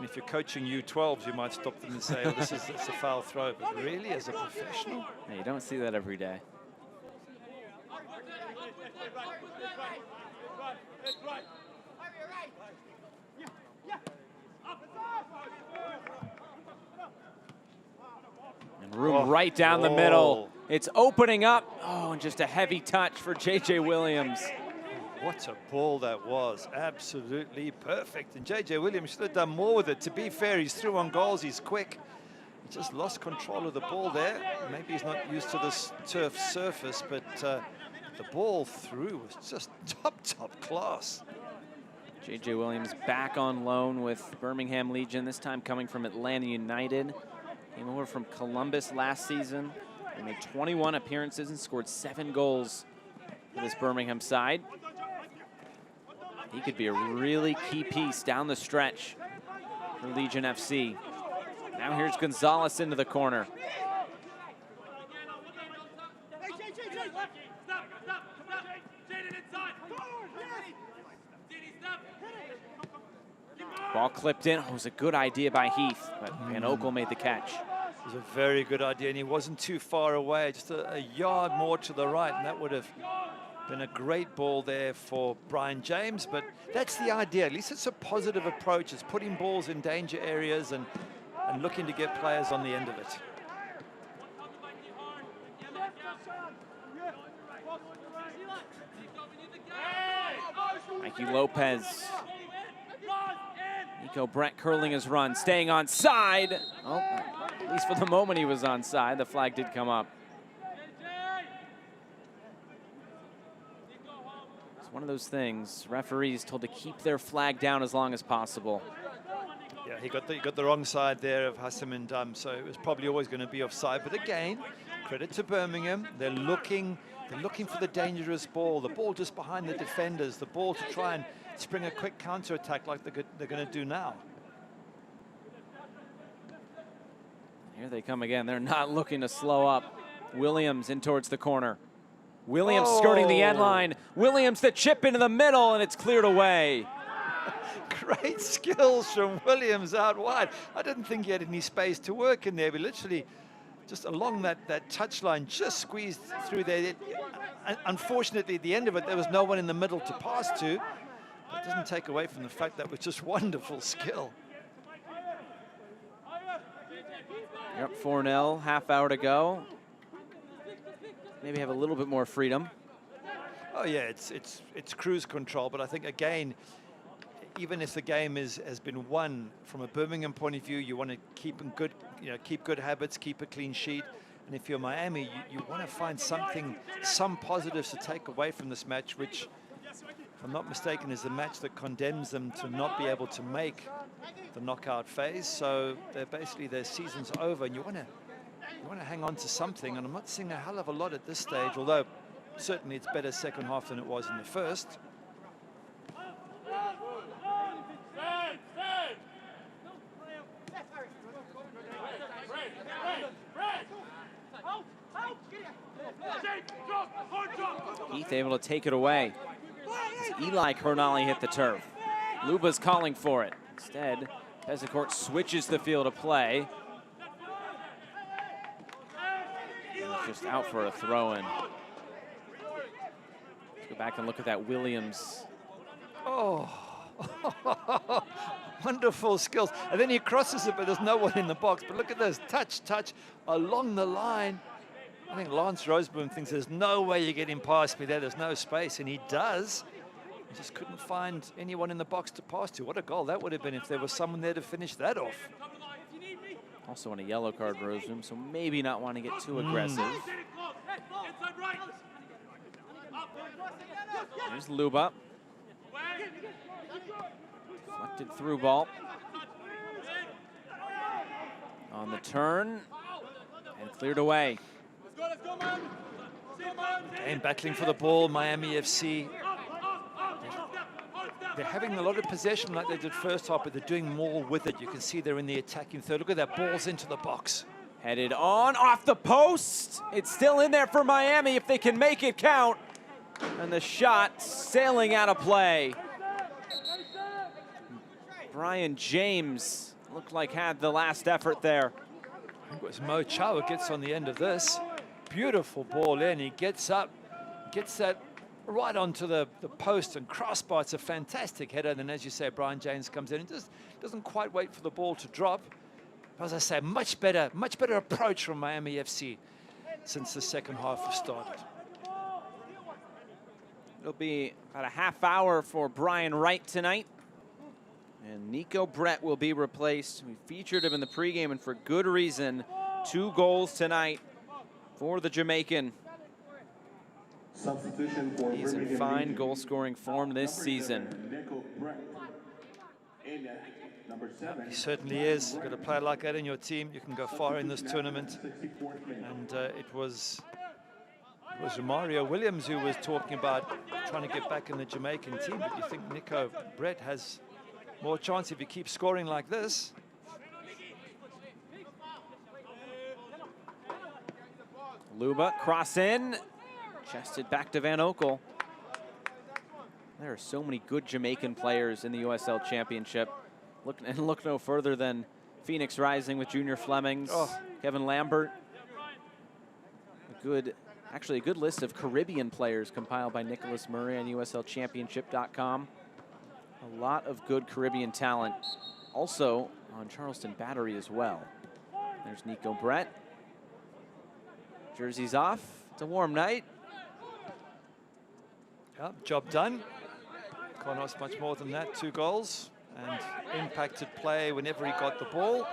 if you're coaching U12s, you might stop them and say, oh, it's a foul throw. But really, as a professional? Yeah, you don't see that every day. And room right down the middle. It's opening up. Oh, and just a heavy touch for JJ Williams. What a ball that was. Absolutely perfect. And JJ Williams should have done more with it. To be fair, he's through on goals. He's quick. He just lost control of the ball there. Maybe he's not used to this turf surface, but the ball through was just top class. JJ Williams back on loan with Birmingham Legion, this time coming from Atlanta United. Came over from Columbus last season. He made 21 appearances and scored 7 goals for this Birmingham side. He could be a really key piece down the stretch for Legion FC. Now here's Gonzalez into the corner. Ball clipped in. Oh, it was a good idea by Heath, but Van Oekel made the catch. It was a very good idea, and he wasn't too far away, just a yard more to the right, and that would have been a great ball there for Brian James. But that's the idea. At least it's a positive approach. It's putting balls in danger areas and looking to get players on the end of it. Mikey Lopez. Neco Brett curling his run, staying onside. Oh, at least for the moment he was onside. The flag did come up. It's one of those things. Referees told to keep their flag down as long as possible. Yeah, he got the wrong side there of Hassan Ndam, so it was probably always going to be offside. But again, credit to Birmingham. They're looking They're looking for the dangerous ball, the ball just behind the defenders, the ball to try and spring a quick counter-attack like they're going to do now. Here they come again. They're not looking to slow up. Williams in towards the corner. Williams skirting the end line. Williams the chip into the middle, and it's cleared away. Great skills from Williams out wide. I didn't think he had any space to work in there, but literally just along that touchline, just squeezed through there. Unfortunately, at the end of it, there was no one in the middle to pass to. It doesn't take away from the fact that was just wonderful skill. You're up 4-0, half hour to go. Maybe have a little bit more freedom. Oh yeah, it's cruise control, but I think again, even if the game has been won from a Birmingham point of view, you want to keep good habits, keep a clean sheet. And if you're Miami, you want to find some positives to take away from this match, which, if I'm not mistaken, is the match that condemns them to not be able to make the knockout phase. So basically their season's over, and you want to hang on to something. And I'm not seeing a hell of a lot at this stage, although certainly it's better second half than it was in the first. Heath able to take it away. As Eli Cornali hit the turf. Luba's calling for it. Instead, Bezecourt switches the field of play. Just out for a throw-in. Let's go back and look at that Williams. Oh, wonderful skills. And then he crosses it, but there's no one in the box. But look at this, touch along the line. I think Lance Roseboom thinks there's no way you're getting past me there. There's no space, and he does. He just couldn't find anyone in the box to pass to. What a goal that would have been if there was someone there to finish that off. Also on a yellow card, Roseboom, so maybe not want to get too aggressive. There's Luba. Deflected through ball. On the turn, and cleared away. And battling for the ball, Miami FC. They're having a lot of possession like they did first half, but they're doing more with it. You can see they're in the attacking third. Look at that, balls into the box. Headed on, off the post. It's still in there for Miami if they can make it count. And the shot sailing out of play. Brian James looked like had the last effort there. It was Mo Chow who gets on the end of this. Beautiful ball in. He gets up, gets that right onto the post and crossbar. It's a fantastic header. And then, as you say, Brian James comes in and just doesn't quite wait for the ball to drop. But as I say, much better approach from Miami FC since the second half has started. It'll be about a half hour for Brian Wright tonight. And Neco Brett will be replaced. We featured him in the pregame, and for good reason. 2 goals tonight for the Jamaican. Substitution for He's in fine goal-scoring form this season. Neco Brett. In number 7. He certainly is. You've got a player like that in your team, you can go far in this tournament. And it was Mario Williams who was talking about trying to get back in the Jamaican team, but you think Neco Brett has more chance if he keeps scoring like this. Luba, cross in, chested back to Van Oekel. There are so many good Jamaican players in the USL Championship. Look no further than Phoenix Rising with Junior Flemings, Kevin Lambert. Actually a good list of Caribbean players compiled by Nicholas Murray on USLChampionship.com. A lot of good Caribbean talent. Also on Charleston Battery as well. There's Neco Brett. Jersey's off. It's a warm night. Yep, job done. Can't ask much more than that. 2 goals and impacted play whenever he got the ball.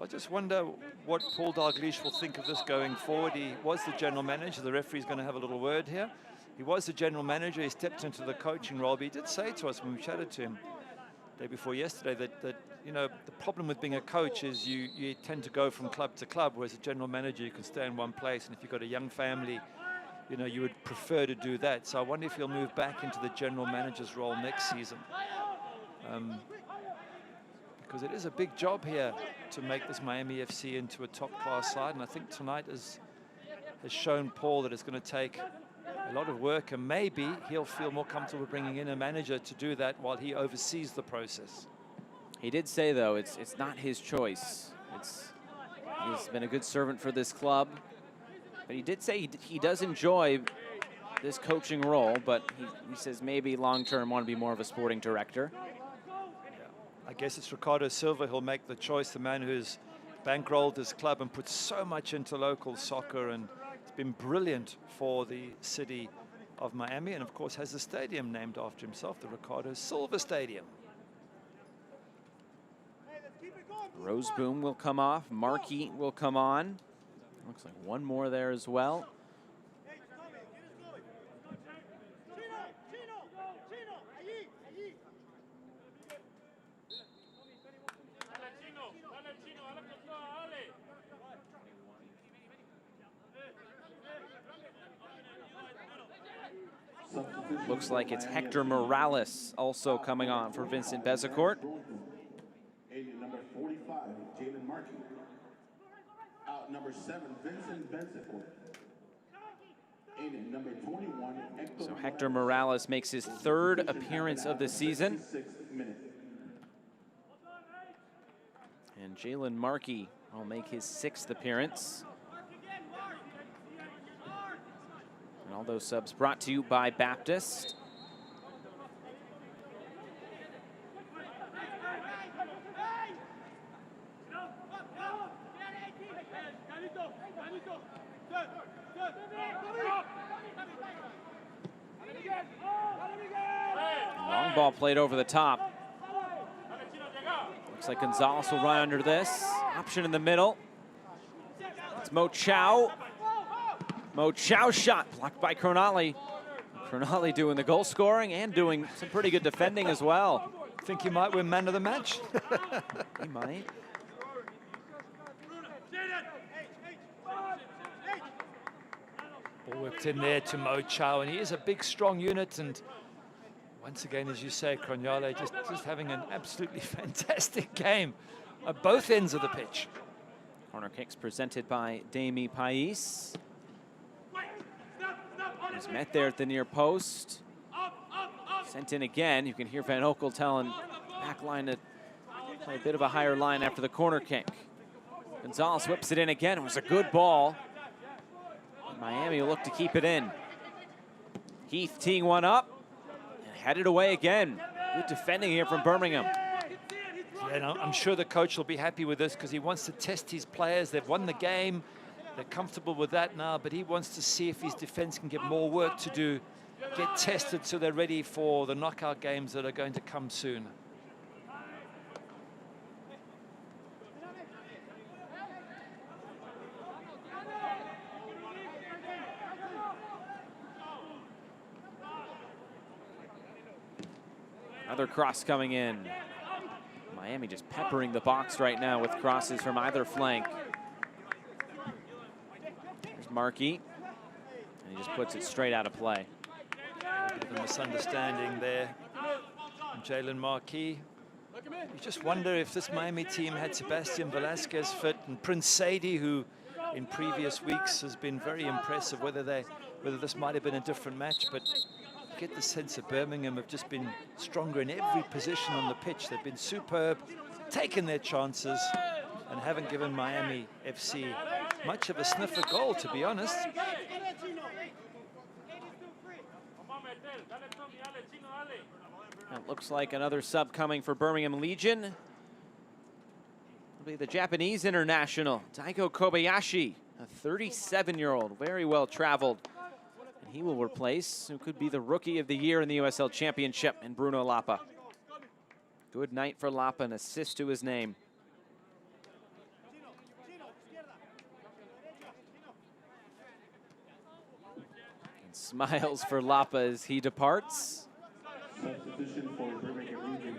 I just wonder what Paul Dalglish will think of this going forward. He was the general manager. The referee's going to have a little word here. He was the general manager. He stepped into the coaching role, but he did say to us when we chatted to him, day before yesterday, that you know, the problem with being a coach is you tend to go from club to club, whereas a general manager, you can stay in one place. And if you've got a young family, you know, you would prefer to do that. So I wonder if he'll move back into the general manager's role next season. Because it is a big job here to make this Miami FC into a top-class side. And I think tonight has shown Paul that it's going to take a lot of work, and maybe he'll feel more comfortable bringing in a manager to do that while he oversees the process. He did say, though, it's not his choice. He's been a good servant for this club. But he did say he does enjoy this coaching role, but he says maybe long-term want to be more of a sporting director. I guess it's Ricardo Silva who'll make the choice, the man who's bankrolled this club and put so much into local soccer, and it's been brilliant for the city of Miami, and of course has a stadium named after himself, the Ricardo Silva Stadium. Roseboom will come off. Markey will come on. Looks like one more there as well. Looks like it's Hector Morales also coming on for Vincent Bezecourt. Number 45, Jalen Markey. Out number 7, Vincent Bezecourt. In number 21, So Hector Morales makes his 3rd appearance of the season. And Jalen Markey will make his 6th appearance. And all those subs brought to you by Baptist. Long ball played over the top. Looks like Gonzalez will run under this. Option in the middle. It's Mo Chow. Mo Chow shot blocked by Cronali. Cronali doing the goal scoring and doing some pretty good defending as well. Think he might win man of the match? He might. Ball whipped in there to Mo Chow, and he is a big, strong unit. And once again, as you say, Cronali just having an absolutely fantastic game at both ends of the pitch. Corner kicks presented by Dami Pais. He's met there at the near post. Sent in again. You can hear Van Oekel telling back line to play a bit of a higher line after the corner kick. Gonzalez whips it in again. It was a good ball. And Miami will look to keep it in. Heath teeing one up and headed away again. Good defending here from Birmingham. Yeah, and I'm sure the coach will be happy with this because he wants to test his players. They've won the game. They're comfortable with that now, but he wants to see if his defense can get more work to do, get tested so they're ready for the knockout games that are going to come soon. Another cross coming in. Miami just peppering the box right now with crosses from either flank. There's Markey, and he just puts it straight out of play. A bit of a misunderstanding there from Jalen Markey. You just wonder if this Miami team had Sebastian Velasquez fit and Prince Sadie, who in previous weeks has been very impressive, whether this might have been a different match, but you get the sense that Birmingham have just been stronger in every position on the pitch. They've been superb, taken their chances, and haven't given Miami FC much of a sniff of goal, to be honest. It looks like another sub coming for Birmingham Legion. It'll be the Japanese international, Daigo Kobayashi, a 37-year-old, very well traveled. And he will replace who could be the rookie of the year in the USL Championship in Bruno Lapa. Good night for Lapa, an assist to his name. And smiles for Lapa as he departs. Substitution for Birmingham Legion.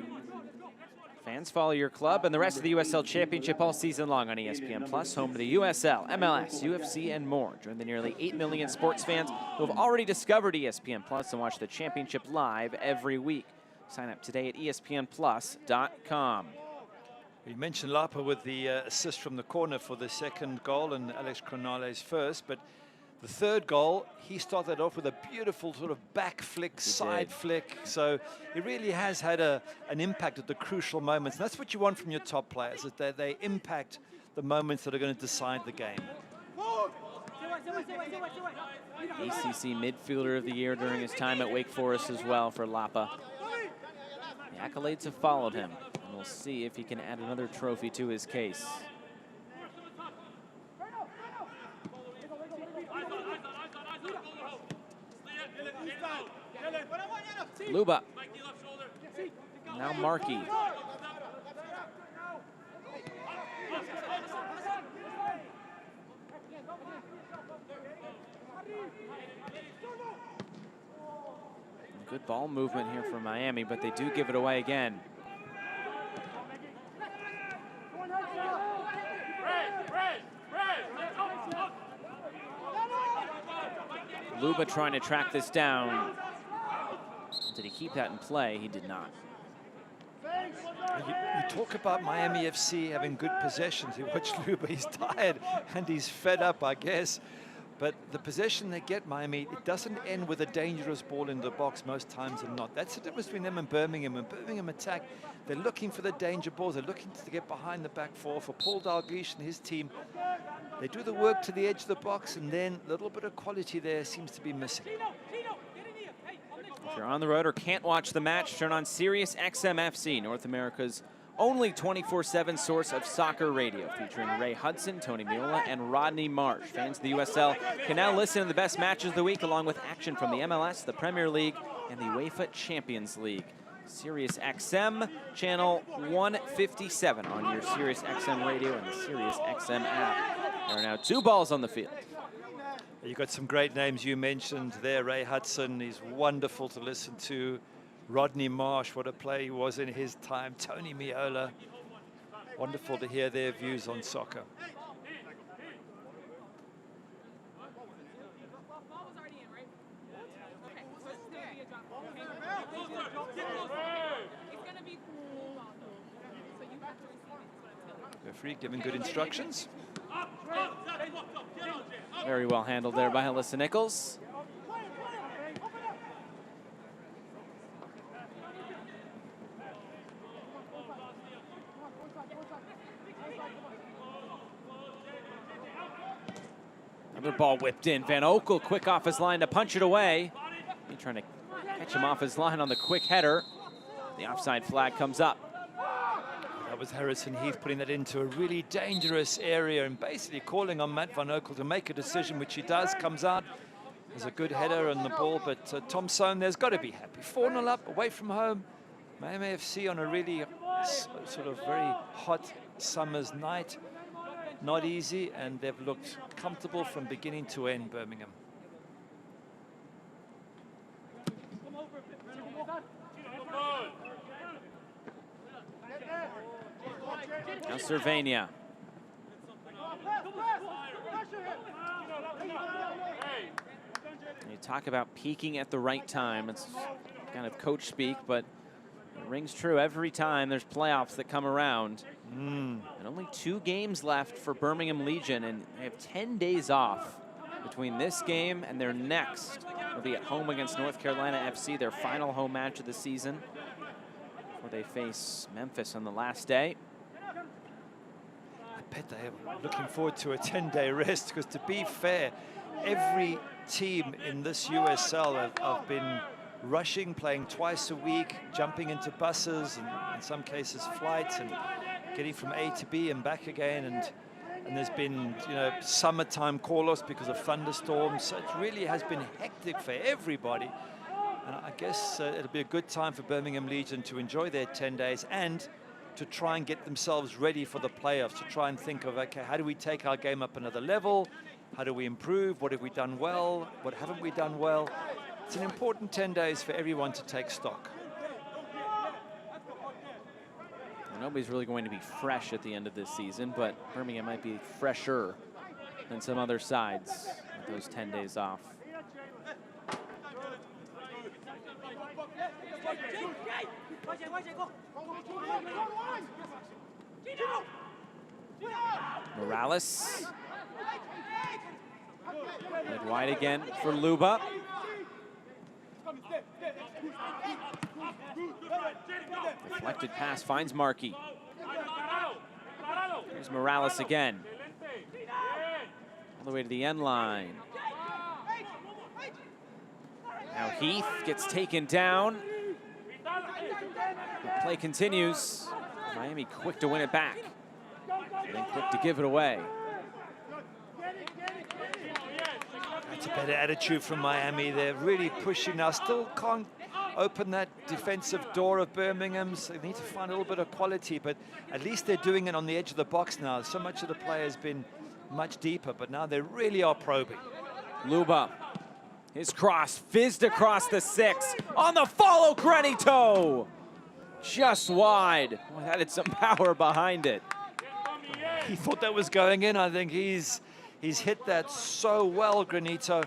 fans. Follow your club and the rest of the USL Championship all season long on ESPN Plus, home to the USL, MLS, UFC, and more. Join the nearly 8 million sports fans who have already discovered ESPN Plus and watch the championship live every week. Sign up today at espnplus.com. You mentioned Lapa with the assist from the corner for the second goal and Alex Cronales first, but the third goal, he started off with a beautiful sort of back flick, side flick. So he really has had an impact at the crucial moments. And that's what you want from your top players, is that they impact the moments that are going to decide the game. ACC Midfielder of the Year during his time at Wake Forest as well for Lapa. The accolades have followed him, and we'll see if he can add another trophy to his case. Luba. Now Markey. Good ball movement here for Miami, but they do give it away again. Luba trying to track this down. Did he keep that in play? He did not. You talk about Miami FC having good possessions. You watch Luba, he's tired and he's fed up, I guess. But the possession they get, Miami, it doesn't end with a dangerous ball in the box most times and not. That's the difference between them and Birmingham. When Birmingham attack, they're looking for the danger balls. They're looking to get behind the back four. For Paul Dalglish and his team, they do the work to the edge of the box, and then a little bit of quality there seems to be missing. If you're on the road or can't watch the match, turn on Sirius XM FC, North America's only 24/7 source of soccer radio, featuring Ray Hudson, Tony Meola, and Rodney Marsh. Fans of the USL can now listen to the best matches of the week, along with action from the MLS, the Premier League, and the UEFA Champions League. Sirius XM, channel 157 on your Sirius XM radio and the Sirius XM app. There are now 2 balls on the field. You've got some great names you mentioned there. Ray Hudson, he's wonderful to listen to. Rodney Marsh, what a player he was in his time. Tony Meola, wonderful to hear their views on soccer. Referee giving good instructions. Very well handled there by Alyssa Nichols. Another ball whipped in. Van Oekel quick off his line to punch it away. He's trying to catch him off his line on the quick header. The offside flag comes up. That was Harrison Heath putting that into a really dangerous area and basically calling on Matt Van Oekel to make a decision, which he does. Comes out. There's a good header on the ball, but Tom Sohn there's got to be happy. 4-0 up, away from home. Miami FC on a really sort of very hot summer's night. Not easy, and they've looked comfortable from beginning to end, Birmingham. Now Cervania. You talk about peaking at the right time. It's kind of coach speak, but it rings true every time there's playoffs that come around. And only 2 games left for Birmingham Legion, and they have 10 days off between this game and their next. They'll be at home against North Carolina FC, their final home match of the season, before they face Memphis on the last day. I bet they are looking forward to a 10-day rest, because to be fair, every team in this USL have been rushing, playing twice a week, jumping into buses, and in some cases flights, and getting from A to B and back again, and there's been, you know, summertime call-offs because of thunderstorms. So it really has been hectic for everybody. And I guess it'll be a good time for Birmingham Legion to enjoy their 10 days and to try and get themselves ready for the playoffs, to try and think of, okay, how do we take our game up another level? How do we improve? What have we done well? What haven't we done well? It's an important 10 days for everyone to take stock. Nobody's really going to be fresh at the end of this season, but Birmingham might be fresher than some other sides with those 10 days off. Morales. Led wide again for Luba. Deflected pass finds Markey. Here's Morales again. All the way to the end line. Now Heath gets taken down. The play continues. Miami quick to win it back. And then quick to give it away. That's a better attitude from Miami. They're really pushing now. Still can't open that defensive door of Birmingham's. They need to find a little bit of quality, but at least they're doing it on the edge of the box now. So much of the play has been much deeper, but now they really are probing. Luba, his cross fizzed across the 6. On the follow, Granito! Just wide. Well, that had some power behind it. He thought that was going in. I think he's hit that so well, Granito.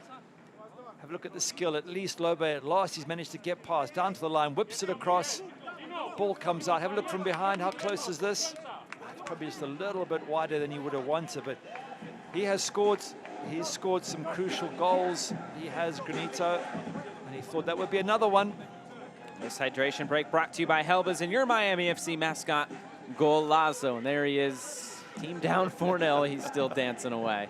Have a look at the skill. At least Lobe, at last, he's managed to get past, down to the line, whips it across. Ball comes out. Have a look from behind. How close is this? It's probably just a little bit wider than he would have wanted, but he has scored. He's scored some crucial goals. He has, Granito, and he thought that would be another one. This hydration break brought to you by Helbas and your Miami FC mascot, Golazo. And there he is, team down 4-0. He's still dancing away.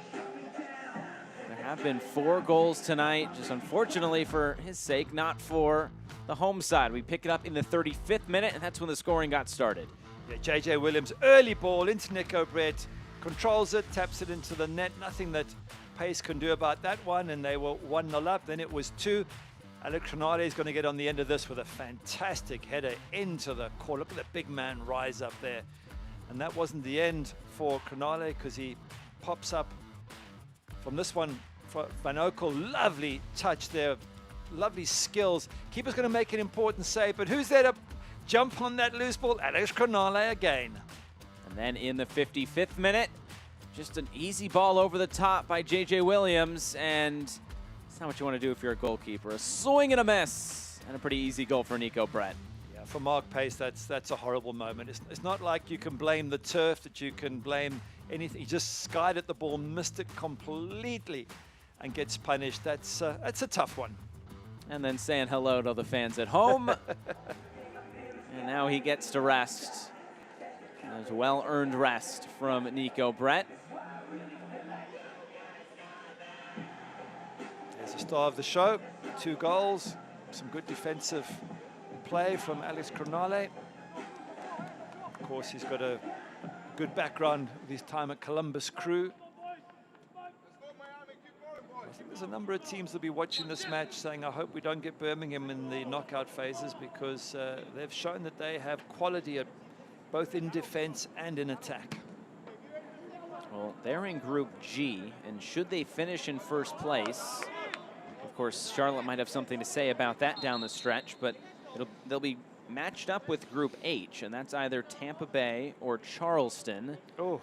There have been 4 goals tonight, just unfortunately for his sake, not for the home side. We pick it up in the 35th minute, and that's when the scoring got started. Yeah, JJ Williams, early ball into Neco Brett, controls it, taps it into the net. Nothing that Pace can do about that one, and they were 1-0 up. Then it was 2. Alex Cronade is going to get on the end of this with a fantastic header into the corner. Look at the big man rise up there. And that wasn't the end for Cronade, because he pops up from this one. Van Oekel, lovely touch there, lovely skills. Keeper's going to make an important save, but who's there to jump on that loose ball? Alex Cronade again. And then in the 55th minute, just an easy ball over the top by JJ Williams, and it's not what you want to do if you're a goalkeeper. A swing and a miss, and a pretty easy goal for Neco Brett. Yeah, for Mark Pace, that's a horrible moment. It's not like you can blame the turf, that you can blame anything. He just skied at the ball, missed it completely, and gets punished. That's a tough one. And then saying hello to the fans at home. And now he gets to rest. There's well-earned rest from Neco Brett. There's the star of the show. 2 goals, some good defensive play from Alex Cronade. Of course, he's got a good background with his time at Columbus Crew. I think there's a number of teams that'll be watching this match saying, I hope we don't get Birmingham in the knockout phases, because they've shown that they have quality at both in defense and in attack. Well, they're in Group G, and should they finish in first place, of course, Charlotte might have something to say about that down the stretch, but they'll be matched up with Group H, and that's either Tampa Bay or Charleston. Oh.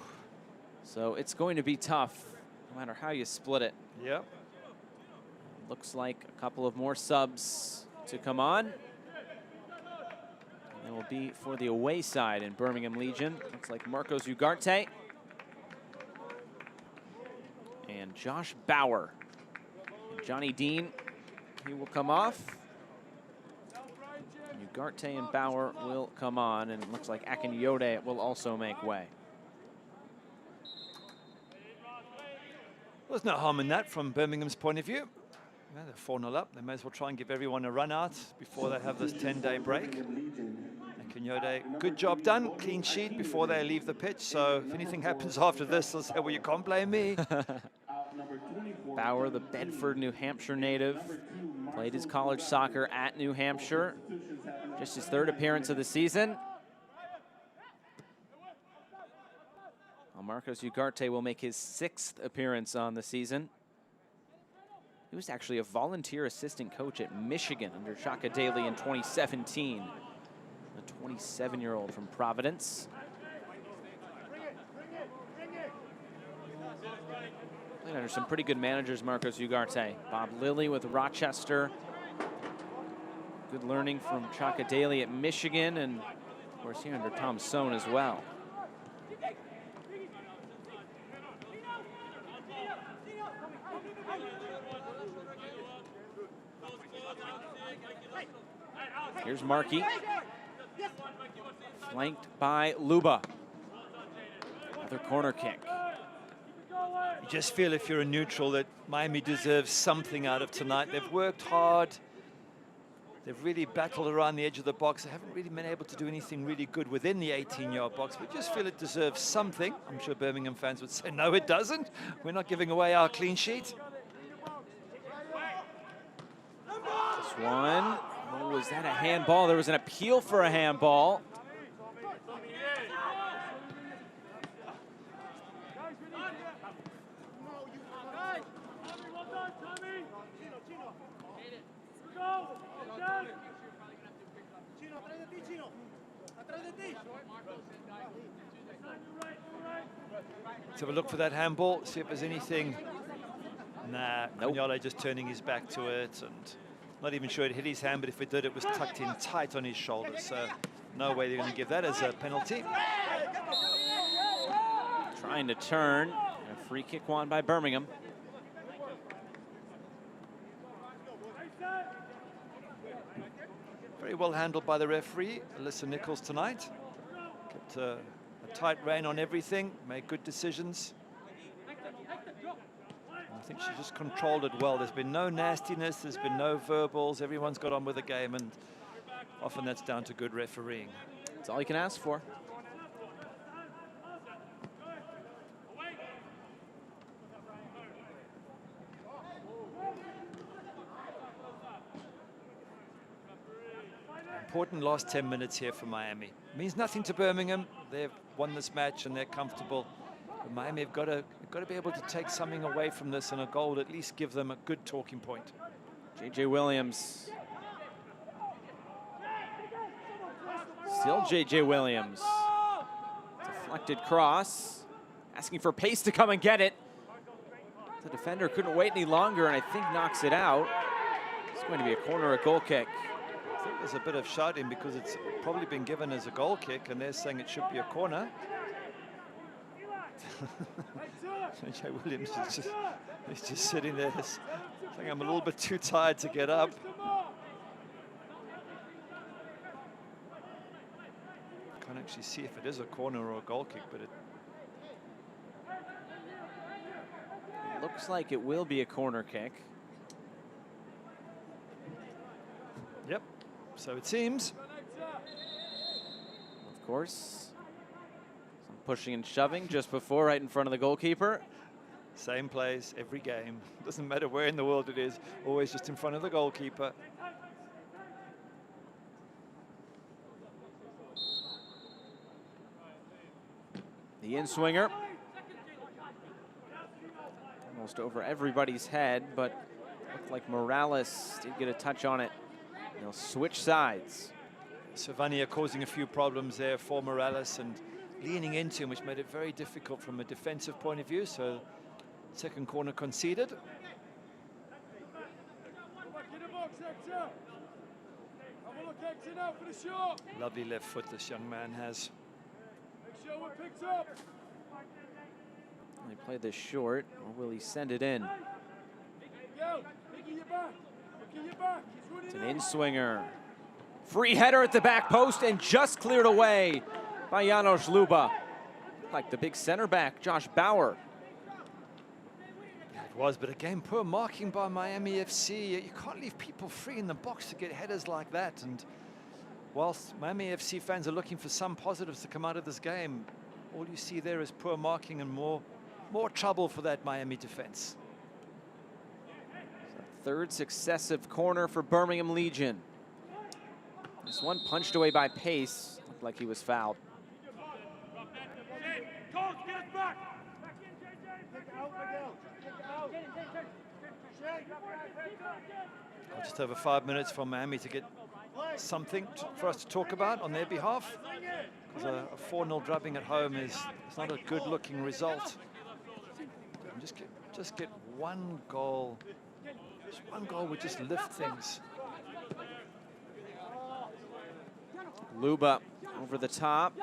So it's going to be tough, no matter how you split it. Yep. Looks like a couple of more subs to come on. It will be for the away side in Birmingham Legion. Looks like Marcos Ugarte and Josh Bauer. And Johnny Dean, he will come off. Ugarte and Bauer will come on, and it looks like Akinyode will also make way. Well, there's no harm in that from Birmingham's point of view. Yeah, they're 4-0 up. They may as well try and give everyone a run out before they have this 10-day break. Akinyode, good job done. Clean sheet before they leave the pitch. So if anything happens after this, they'll say, well, you can't blame me. Bauer, the Bedford, New Hampshire native, played his college soccer at New Hampshire. Just his 3rd appearance of the season. Well, Marcos Ugarte will make his 6th appearance on the season. He was actually a volunteer assistant coach at Michigan under Shaka Daly in 2017. A 27-year-old from Providence. Played under some pretty good managers, Marcos Ugarte. Bob Lilly with Rochester. Good learning from Chaka Daly at Michigan, and of course here under Tom Sohn as well. Here's Markey, flanked by Luba. Another corner kick. You just feel, if you're a neutral, that Miami deserves something out of tonight. They've worked hard. They've really battled around the edge of the box. They haven't really been able to do anything really good within the 18-yard box. We just feel it deserves something. I'm sure Birmingham fans would say, no, it doesn't. We're not giving away our clean sheet. This one, oh, was that a handball? There was an appeal for a handball. Let's have a look for that handball, see if there's anything. Nah, nope. Cagnola just turning his back to it, and not even sure it hit his hand, but if it did, it was tucked in tight on his shoulder. So no way they're going to give that as a penalty. Trying to turn, and a free kick won by Birmingham. Very well handled by the referee, Alyssa Nichols, tonight. Kept a tight rein on everything, made good decisions. I think she just controlled it well. There's been no nastiness, there's been no verbals. Everyone's got on with the game, and often that's down to good refereeing. That's all you can ask for. Important last 10 minutes here for Miami. Means nothing to Birmingham. They've won this match and they're comfortable. But Miami have got to be able to take something away from this, and a goal at least give them a good talking point. J.J. Williams. Still J.J. Williams. Deflected cross. Asking for pace to come and get it. The defender couldn't wait any longer and I think knocks it out. It's going to be a corner, a goal kick. I think there's a bit of shouting because it's probably been given as a goal kick, and they're saying it should be a corner. J.J. Williams is just sitting there. I think I'm a little bit too tired to get up. Can't actually see if it is a corner or a goal kick, but it looks like it will be a corner kick. Yep, so it seems. Of course, some pushing and shoving just before, right in front of the goalkeeper. Same plays every game. Doesn't matter where in the world it is, always just in front of the goalkeeper. The in-swinger. Almost over everybody's head, but looked like Morales did get a touch on it. They'll switch sides. Savania causing a few problems there for Morales and leaning into him, which made it very difficult from a defensive point of view. So second corner conceded. Lovely left foot this young man has. He played this short, or will he send it in? It's an in-swinger. Free header at the back post and just cleared away by Janos Luba. Like the big center back, Josh Bauer. Yeah, it was, but again, poor marking by Miami FC. You can't leave people free in the box to get headers like that. And whilst Miami FC fans are looking for some positives to come out of this game, all you see there is poor marking and more trouble for that Miami defense. Third successive corner for Birmingham Legion. This one punched away by Pace. Looked like he was fouled. Just over 5 minutes for Miami to get something for us to talk about on their behalf. Because a 4-0 drubbing at home is not a good-looking result. And just get one goal. Just one goal would just lift things. Luba over the top.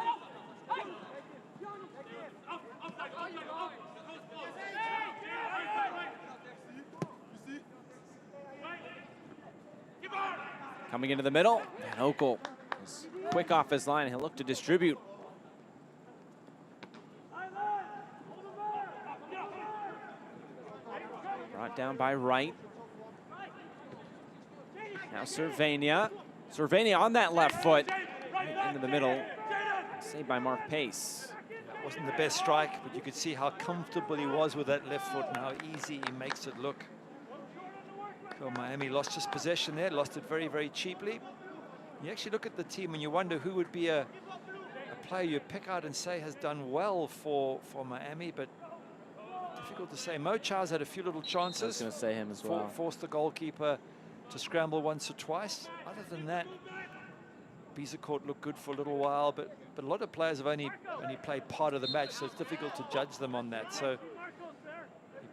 Coming into the middle, and Okel is quick off his line. He'll look to distribute. Brought down by Wright. Now Cervania. Cervania on that left foot. Right into the middle. Saved by Mark Pace. Wasn't the best strike, but you could see how comfortable he was with that left foot and how easy he makes it look. So Miami lost his possession there, lost it very, very cheaply. You actually look at the team and you wonder who would be a player you pick out and say has done well for Miami, but difficult to say. Mo Chow's had a few little chances. I was going to say him as well. Forced the goalkeeper to scramble once or twice. Other than that, Bizacourt looked good for a little while, but a lot of players have only played part of the match, so it's difficult to judge them on that. So you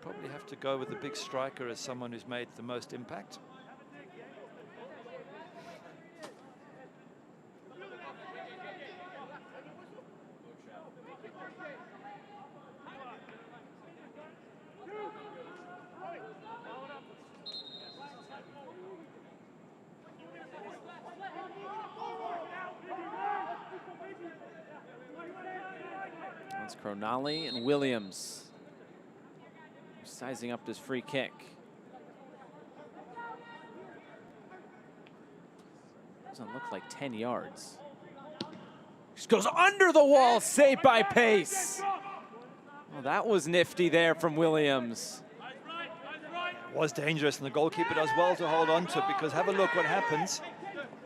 probably have to go with the big striker as someone who's made the most impact. It's Cronali and Williams sizing up this free kick. Doesn't look like 10 yards. Just goes under the wall, saved by Pace. Well, that was nifty there from Williams. It was dangerous, and the goalkeeper does well to hold on to it, because have a look what happens.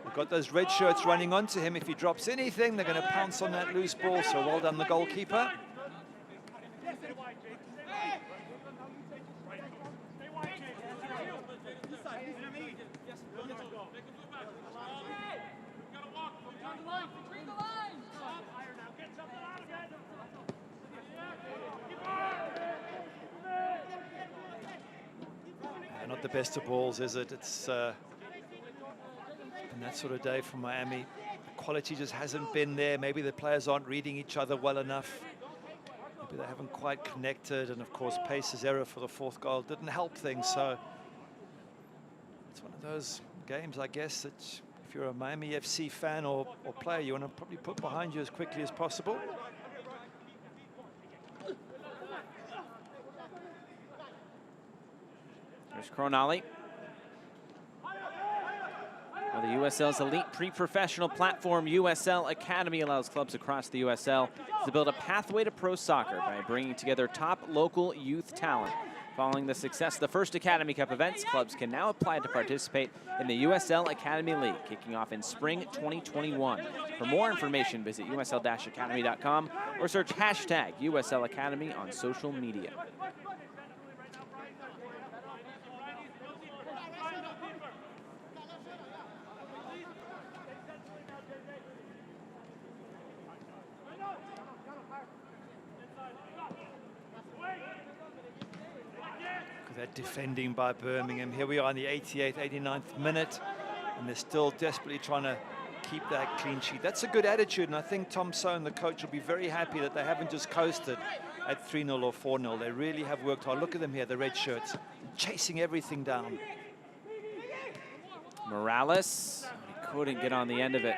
We've got those red shirts running onto him. If he drops anything, they're going to pounce on that loose ball, so well done the goalkeeper. Not the best of balls, is it? It's been that sort of day from Miami. The quality just hasn't been there. Maybe the players aren't reading each other well enough. Maybe they haven't quite connected. And of course, Pace's error for the 4th goal didn't help things. So it's one of those games, I guess, that if you're a Miami FC fan or player, you want to probably put behind you as quickly as possible. There's Cronali. Well, the USL's elite pre-professional platform, USL Academy, allows clubs across the USL to build a pathway to pro soccer by bringing together top local youth talent. Following the success of the first Academy Cup events, clubs can now apply to participate in the USL Academy League, kicking off in spring 2021. For more information, visit usl-academy.com or search hashtag USL Academy on social media. That defending by Birmingham. Here we are in the 88th, 89th minute, and they're still desperately trying to keep that clean sheet. That's a good attitude, and I think Tom Sohn, the coach, will be very happy that they haven't just coasted at 3-0 or 4-0. They really have worked hard. Look at them here, the red shirts, chasing everything down. Morales, he couldn't get on the end of it.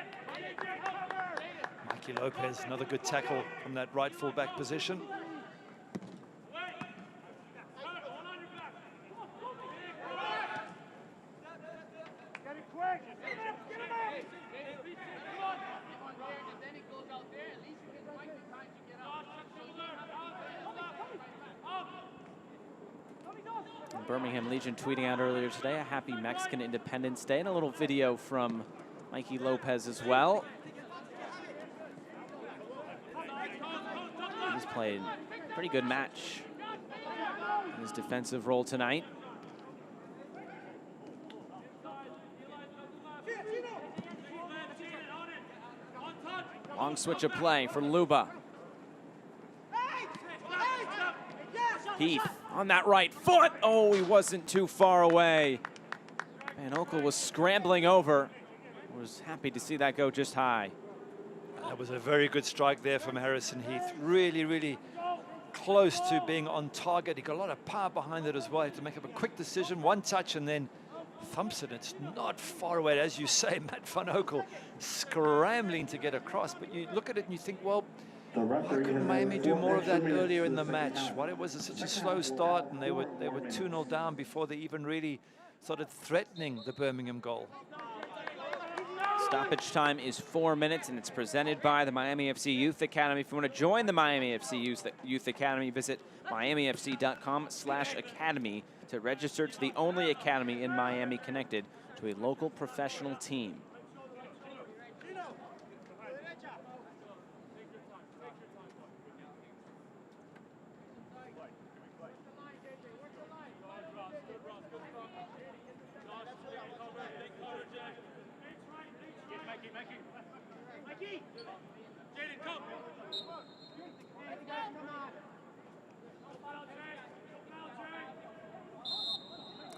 Mikey Lopez, another good tackle from that right full-back position. Birmingham Legion tweeting out earlier today, a happy Mexican Independence Day, and a little video from Mikey Lopez as well. He's played a pretty good match in his defensive role tonight. Long switch of play for Luba. Heath on that right foot. Oh, he wasn't too far away. Van Oekel was scrambling over. Was happy to see that go just high. That was a very good strike there from Harrison Heath. Really, really close to being on target. He got a lot of power behind it as well. He had to make up a quick decision, one touch, and then thumps it. It's not far away, as you say. Matt Van Oekel scrambling to get across. But you look at it and you think, well, why couldn't Miami do more of that earlier in the match? Why was it such a slow start, and they were 2-0 down before they even really started threatening the Birmingham goal. Stoppage time is 4 minutes, and it's presented by the Miami FC Youth Academy. If you want to join the Miami FC Youth Academy, visit miamifc.com/academy to register to the only academy in Miami connected to a local professional team.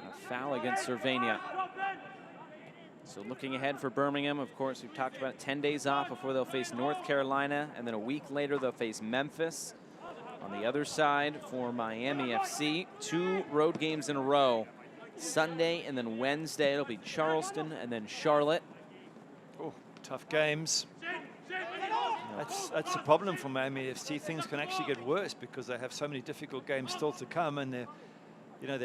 A foul against Cervania. So looking ahead for Birmingham, of course, we've talked about 10 days off before they'll face North Carolina, and then a week later they'll face Memphis. On the other side for Miami FC, 2 road games in a row. Sunday and then Wednesday it'll be Charleston and then Charlotte. Oh, tough games. That's the problem for Miami FC. Things can actually get worse because they have so many difficult games still to come, and they're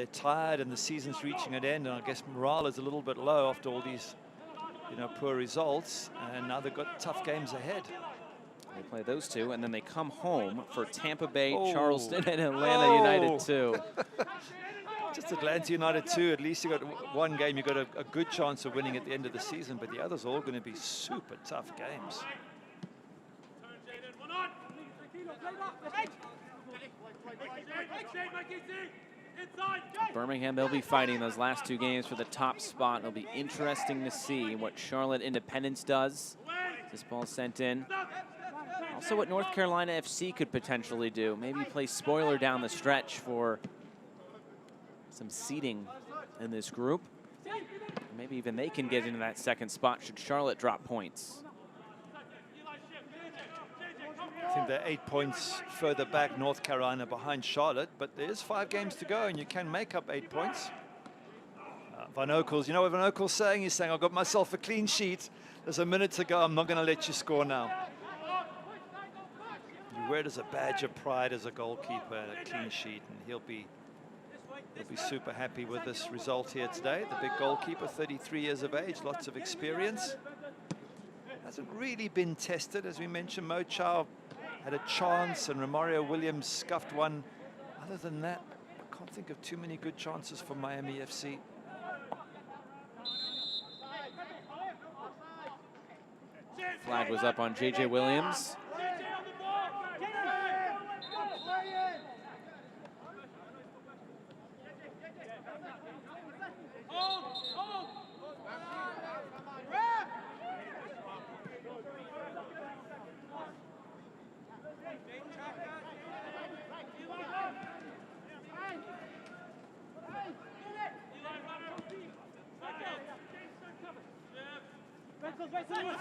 tired and the season's reaching an end, and I guess morale is a little bit low after all these poor results, and now they've got tough games ahead. They play those two, and then they come home for Tampa Bay, Charleston, and Atlanta United 2. Just Atlanta United 2, at least you got one game, you got a good chance of winning at the end of the season, but the others are all going to be super tough games. Birmingham, they'll be fighting those last 2 games for the top spot. It'll be interesting to see what Charlotte Independence does. This ball sent in. Also what North Carolina FC could potentially do. Maybe play spoiler down the stretch for some seeding in this group. Maybe even they can get into that second spot should Charlotte drop points. I think they're 8 points further back, North Carolina behind Charlotte, but there's 5 games to go and you can make up 8 points. Van Oekel's, you know what Van Oekel's saying? He's saying, I've got myself a clean sheet. There's a minute to go. I'm not going to let you score now. You wear it as a badge of pride as a goalkeeper, a clean sheet, and he'll be super happy with this result here today. The big goalkeeper, 33 years of age, lots of experience. Hasn't really been tested, as we mentioned. Mo Chow had a chance and Romario Williams scuffed one. Other than that, I can't think of too many good chances for Miami FC. Flag was up on J.J. Williams.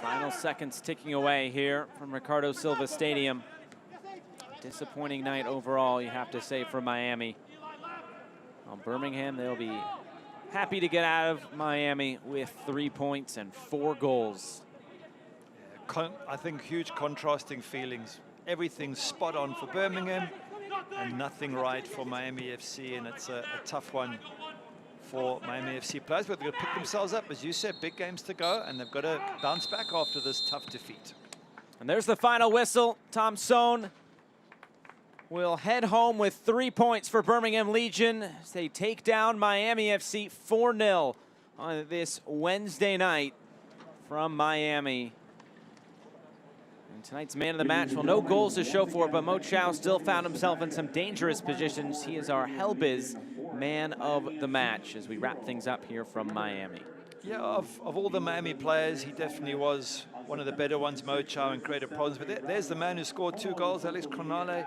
Final seconds ticking away here from Ricardo Silva Stadium. Disappointing night overall, you have to say, for Miami. Well, Birmingham, they'll be happy to get out of Miami with 3 points and 4 goals. I think huge contrasting feelings. Everything's spot on for Birmingham and nothing right for Miami FC, and it's a tough one for Miami FC players, but they've got to pick themselves up. As you said, big games to go, and they've got to bounce back after this tough defeat. And there's the final whistle. Tom Sohn will head home with 3 points for Birmingham Legion as they take down Miami FC 4-0 on this Wednesday night from Miami. And tonight's man of the match, well, no goals to show for it, but Mo Chow still found himself in some dangerous positions. He is our Helbiz man of the match as we wrap things up here from Miami. Yeah, of all the Miami players, he definitely was one of the better ones, Mo Chow, and created problems. But there's the man who scored 2 goals, Alex Cronale.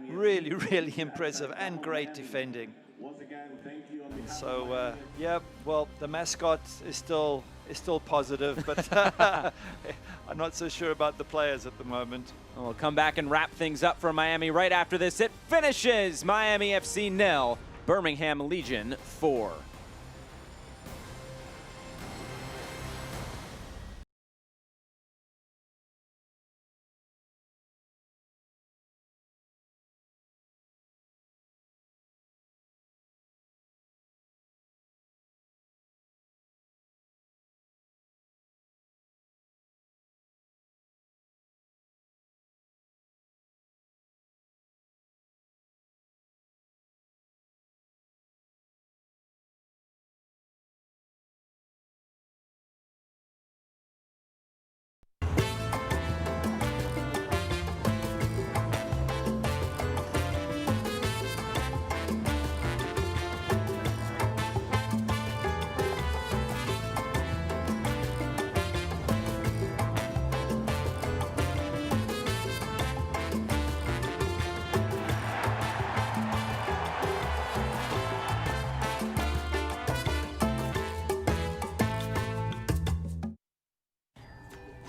Really, really impressive and great defending. So, yeah, well, the mascot is still positive, but I'm not so sure about the players at the moment. We'll come back and wrap things up for Miami right after this. It finishes Miami FC 0, Birmingham Legion 4.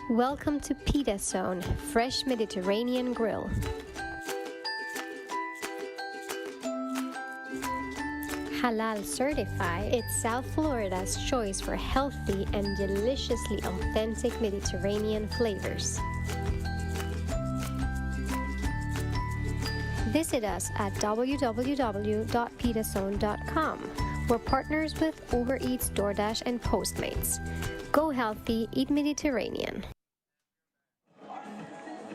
Welcome to Pita Zone, fresh Mediterranean grill. Halal certified, it's South Florida's choice for healthy and deliciously authentic Mediterranean flavors. Visit us at www.pitazone.com. We're partners with Uber Eats, DoorDash, and Postmates. Go healthy, eat Mediterranean.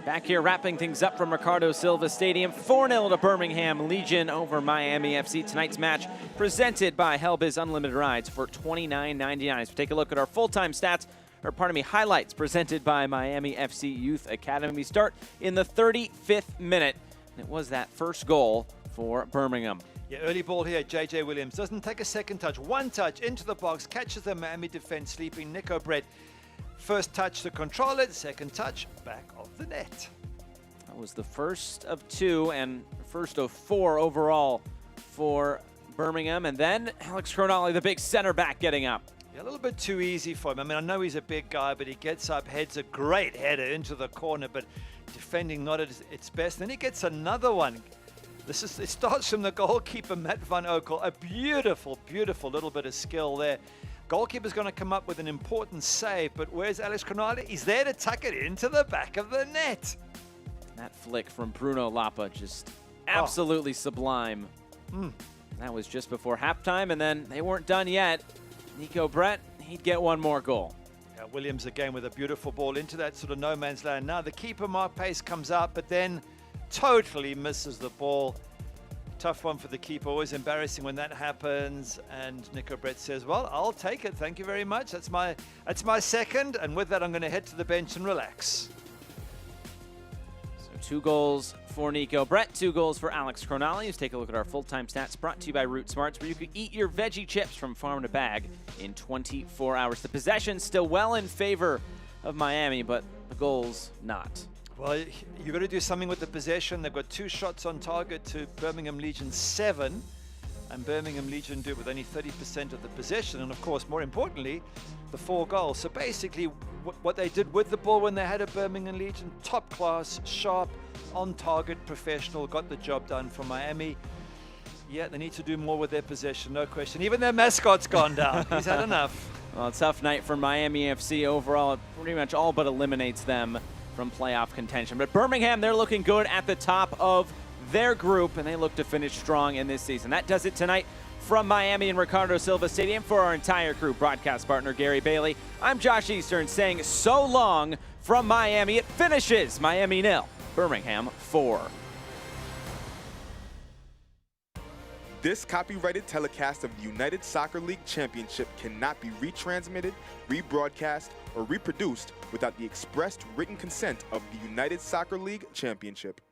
Back here wrapping things up from Ricardo Silva Stadium, 4-0 to Birmingham Legion over Miami FC. Tonight's match presented by Helbiz Unlimited Rides for $29.99. So take a look at our full-time stats, or pardon me, highlights presented by Miami FC Youth Academy. We start in the 35th minute. It was that first goal for Birmingham. Yeah, early ball here, JJ Williams. Doesn't take a second touch. One touch into the box, catches the Miami defense sleeping. Neco Brett. First touch to control it, second touch, back of the net. That was the first of 2 and first of 4 overall for Birmingham. And then Alex Cronale, the big center back, getting up. Yeah, a little bit too easy for him. I mean, I know he's a big guy, but he gets up, heads a great header into the corner, but defending not at its best. Then he gets another one. It starts from the goalkeeper, Matt van Oekel. A beautiful, beautiful little bit of skill there. Goalkeeper's going to come up with an important save, but where's Alex Cronale? He's there to tuck it into the back of the net. That flick from Bruno Lapa, just absolutely sublime. That was just before halftime, and then they weren't done yet. Neco Brett, he'd get one more goal. Yeah, Williams again with a beautiful ball into that sort of no man's land. Now the keeper, Mark Pace, comes out, but then totally misses the ball. Tough one for the keeper, always embarrassing when that happens. And Neco Brett says, well, I'll take it. Thank you very much. That's my second. And with that, I'm going to head to the bench and relax. So 2 goals for Neco Brett, 2 goals for Alex Cronale. Let's take a look at our full-time stats brought to you by Root Smarts, where you can eat your veggie chips from farm to bag in 24 hours. The possession still well in favor of Miami, but the goals not. Well, you've got to do something with the possession. They've got 2 shots on target to Birmingham Legion 7, and Birmingham Legion do it with only 30% of the possession, and of course, more importantly, the 4 goals. So basically, what they did with the ball when they had a Birmingham Legion, top class, sharp, on target, professional, got the job done for Miami. Yeah, they need to do more with their possession, no question. Even their mascot's gone down. He's had enough. Well, a tough night for Miami FC overall. It pretty much all but eliminates them from playoff contention. But Birmingham, they're looking good at the top of their group, and they look to finish strong in this season. That does it tonight from Miami and Ricardo Silva Stadium. For our entire crew, broadcast partner Gary Bailey, I'm Josh Eastern saying so long from Miami. It finishes Miami 0, Birmingham 4. This copyrighted telecast of the United Soccer League Championship cannot be retransmitted, rebroadcast, or reproduced without the expressed written consent of the United Soccer League Championship.